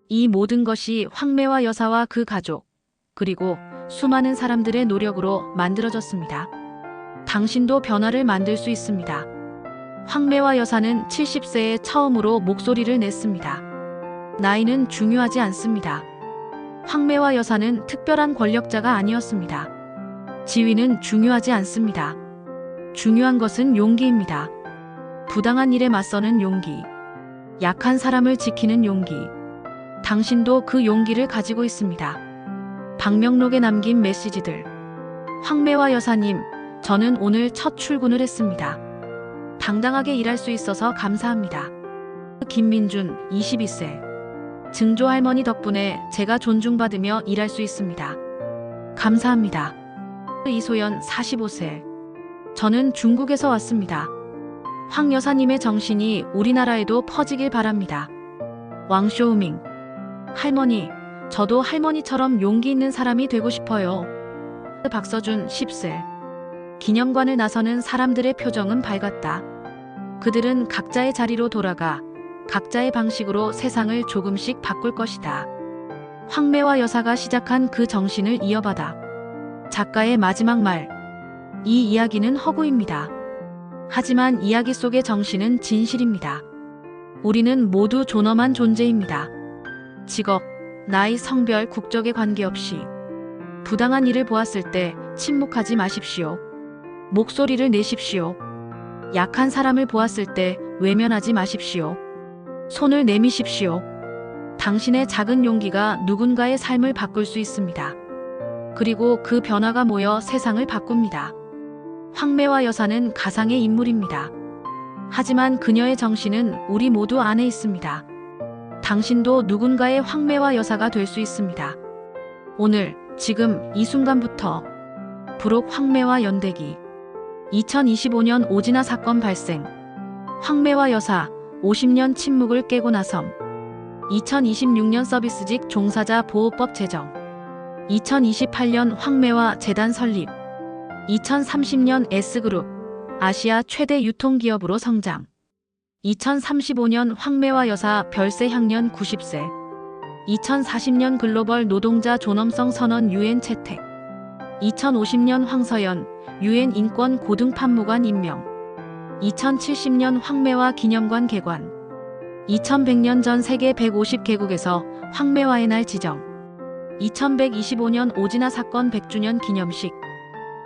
이 모든 것이 황매화 여사와 그 가족, 그리고 수많은 사람들의 노력으로 만들어졌습니다. 당신도 변화를 만들 수 있습니다. 황매화 여사는 70세에 처음으로 목소리를 냈습니다. 나이는 중요하지 않습니다. 황매화 여사는 특별한 권력자가 아니었습니다. 지위는 중요하지 않습니다. 중요한 것은 용기입니다. 부당한 일에 맞서는 용기. 약한 사람을 지키는 용기. 당신도 그 용기를 가지고 있습니다. 방명록에 남긴 메시지들. 황매화 여사님, 저는 오늘 첫 출근을 했습니다. 당당하게 일할 수 있어서 감사합니다. 김민준, 22세. 증조 할머니 덕분에 제가 존중받으며 일할 수 있습니다. 감사합니다. 이소연, 45세. 저는 중국에서 왔습니다. 황 여사님의 정신이 우리나라에도 퍼지길 바랍니다. 왕쇼우밍. 할머니, 저도 할머니처럼 용기 있는 사람이 되고 싶어요. 박서준, 10세. 기념관을 나서는 사람들의 표정은 밝았다. 그들은 각자의 자리로 돌아가 각자의 방식으로 세상을 조금씩 바꿀 것이다. 황매화 여사가 시작한 그 정신을 이어받아. 작가의 마지막 말. 이 이야기는 허구입니다. 하지만 이야기 속의 정신은 진실입니다. 우리는 모두 존엄한 존재입니다. 직업, 나이, 성별, 국적에 관계없이 부당한 일을 보았을 때 침묵하지 마십시오. 목소리를 내십시오. 약한 사람을 보았을 때 외면하지 마십시오. 손을 내미십시오. 당신의 작은 용기가 누군가의 삶을 바꿀 수 있습니다. 그리고 그 변화가 모여 세상을 바꿉니다. 황매화 여사는 가상의 인물입니다. 하지만 그녀의 정신은 우리 모두 안에 있습니다. 당신도 누군가의 황매화 여사가 될 수 있습니다. 오늘, 지금, 이 순간부터. 부록 황매화 연대기. 2025년 오지나 사건 발생. 황매화 여사, 50년 침묵을 깨고 나섬. 2026년 서비스직 종사자 보호법 제정. 2028년 황매화 재단 설립. 2030년 S그룹, 아시아 최대 유통기업으로 성장. 2035년 황매화 여사 별세 향년 90세. 2040년 글로벌 노동자 존엄성 선언 UN 채택. 2050년 황서연, UN 인권 고등판무관 임명. 2070년 황매화 기념관 개관. 2100년 전 세계 150개국에서 황매화의 날 지정. 2125년 오지나 사건 100주년 기념식.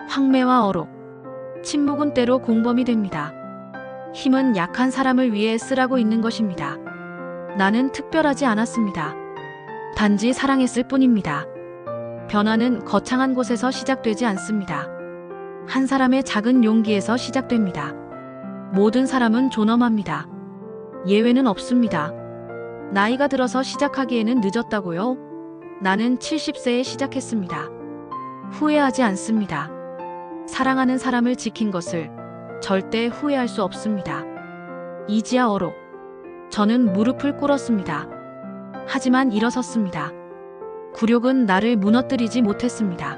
황매화 어록. 침묵은 때로 공범이 됩니다. 힘은 약한 사람을 위해 쓰라고 있는 것입니다. 나는 특별하지 않았습니다. 단지 사랑했을 뿐입니다. 변화는 거창한 곳에서 시작되지 않습니다. 한 사람의 작은 용기에서 시작됩니다. 모든 사람은 존엄합니다. 예외는 없습니다. 나이가 들어서 시작하기에는 늦었다고요? 나는 70세에 시작했습니다. 후회하지 않습니다. 사랑하는 사람을 지킨 것을 절대 후회할 수 없습니다. 이지아 어록. 저는 무릎을 꿇었습니다. 하지만 일어섰습니다. 굴욕은 나를 무너뜨리지 못했습니다.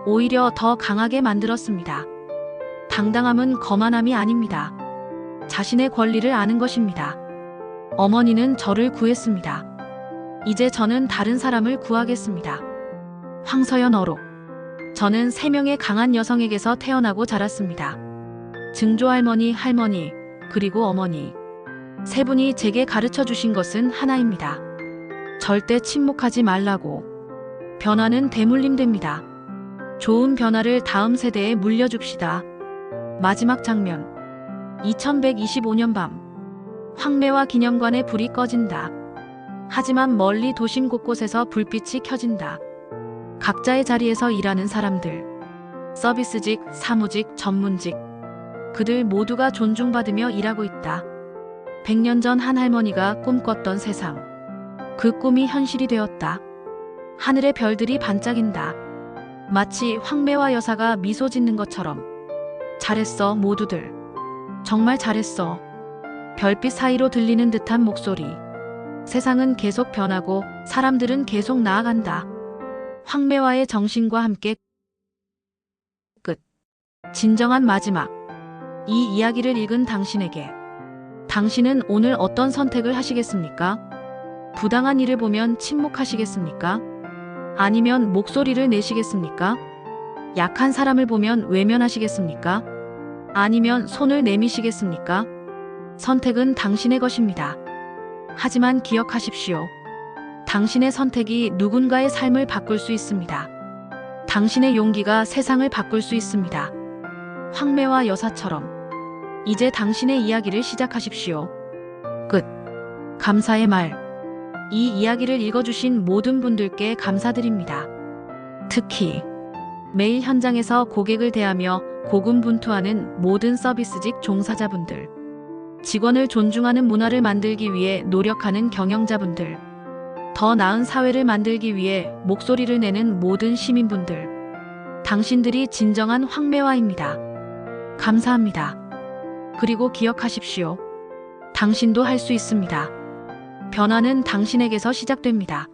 오히려 더 강하게 만들었습니다. 당당함은 거만함이 아닙니다. 자신의 권리를 아는 것입니다. 어머니는 저를 구했습니다. 이제 저는 다른 사람을 구하겠습니다. 황서연 어록. 저는 3명의 강한 여성에게서 태어나고 자랐습니다. 증조할머니, 할머니, 그리고 어머니. 3분이 제게 가르쳐 주신 것은 하나입니다. 절대 침묵하지 말라고. 변화는 대물림됩니다. 좋은 변화를 다음 세대에 물려줍시다. 마지막 장면. 2125년 밤. 황매와 기념관의 불이 꺼진다. 하지만 멀리 도심 곳곳에서 불빛이 켜진다. 각자의 자리에서 일하는 사람들. 서비스직, 사무직, 전문직. 그들 모두가 존중받으며 일하고 있다. 100년 전 한 할머니가 꿈꿨던 세상. 그 꿈이 현실이 되었다. 하늘의 별들이 반짝인다. 마치 황매와 여사가 미소 짓는 것처럼. 잘했어, 모두들. 정말 잘했어. 별빛 사이로 들리는 듯한 목소리. 세상은 계속 변하고 사람들은 계속 나아간다. 황매와의 정신과 함께 끝. 진정한 마지막. 이 이야기를 읽은 당신에게. 당신은 오늘 어떤 선택을 하시겠습니까? 부당한 일을 보면 침묵하시겠습니까? 아니면 목소리를 내시겠습니까? 약한 사람을 보면 외면하시겠습니까? 아니면 손을 내미시겠습니까? 선택은 당신의 것입니다. 하지만 기억하십시오. 당신의 선택이 누군가의 삶을 바꿀 수 있습니다. 당신의 용기가 세상을 바꿀 수 있습니다. 황매와 여사처럼. 이제 당신의 이야기를 시작하십시오. 끝. 감사의 말. 이 이야기를 읽어주신 모든 분들께 감사드립니다. 특히 매일 현장에서 고객을 대하며 고군분투하는 모든 서비스직 종사자분들, 직원을 존중하는 문화를 만들기 위해 노력하는 경영자분들, 더 나은 사회를 만들기 위해 목소리를 내는 모든 시민분들, 당신들이 진정한 황매와입니다. 감사합니다. 그리고 기억하십시오. 당신도 할 수 있습니다. 변화는 당신에게서 시작됩니다.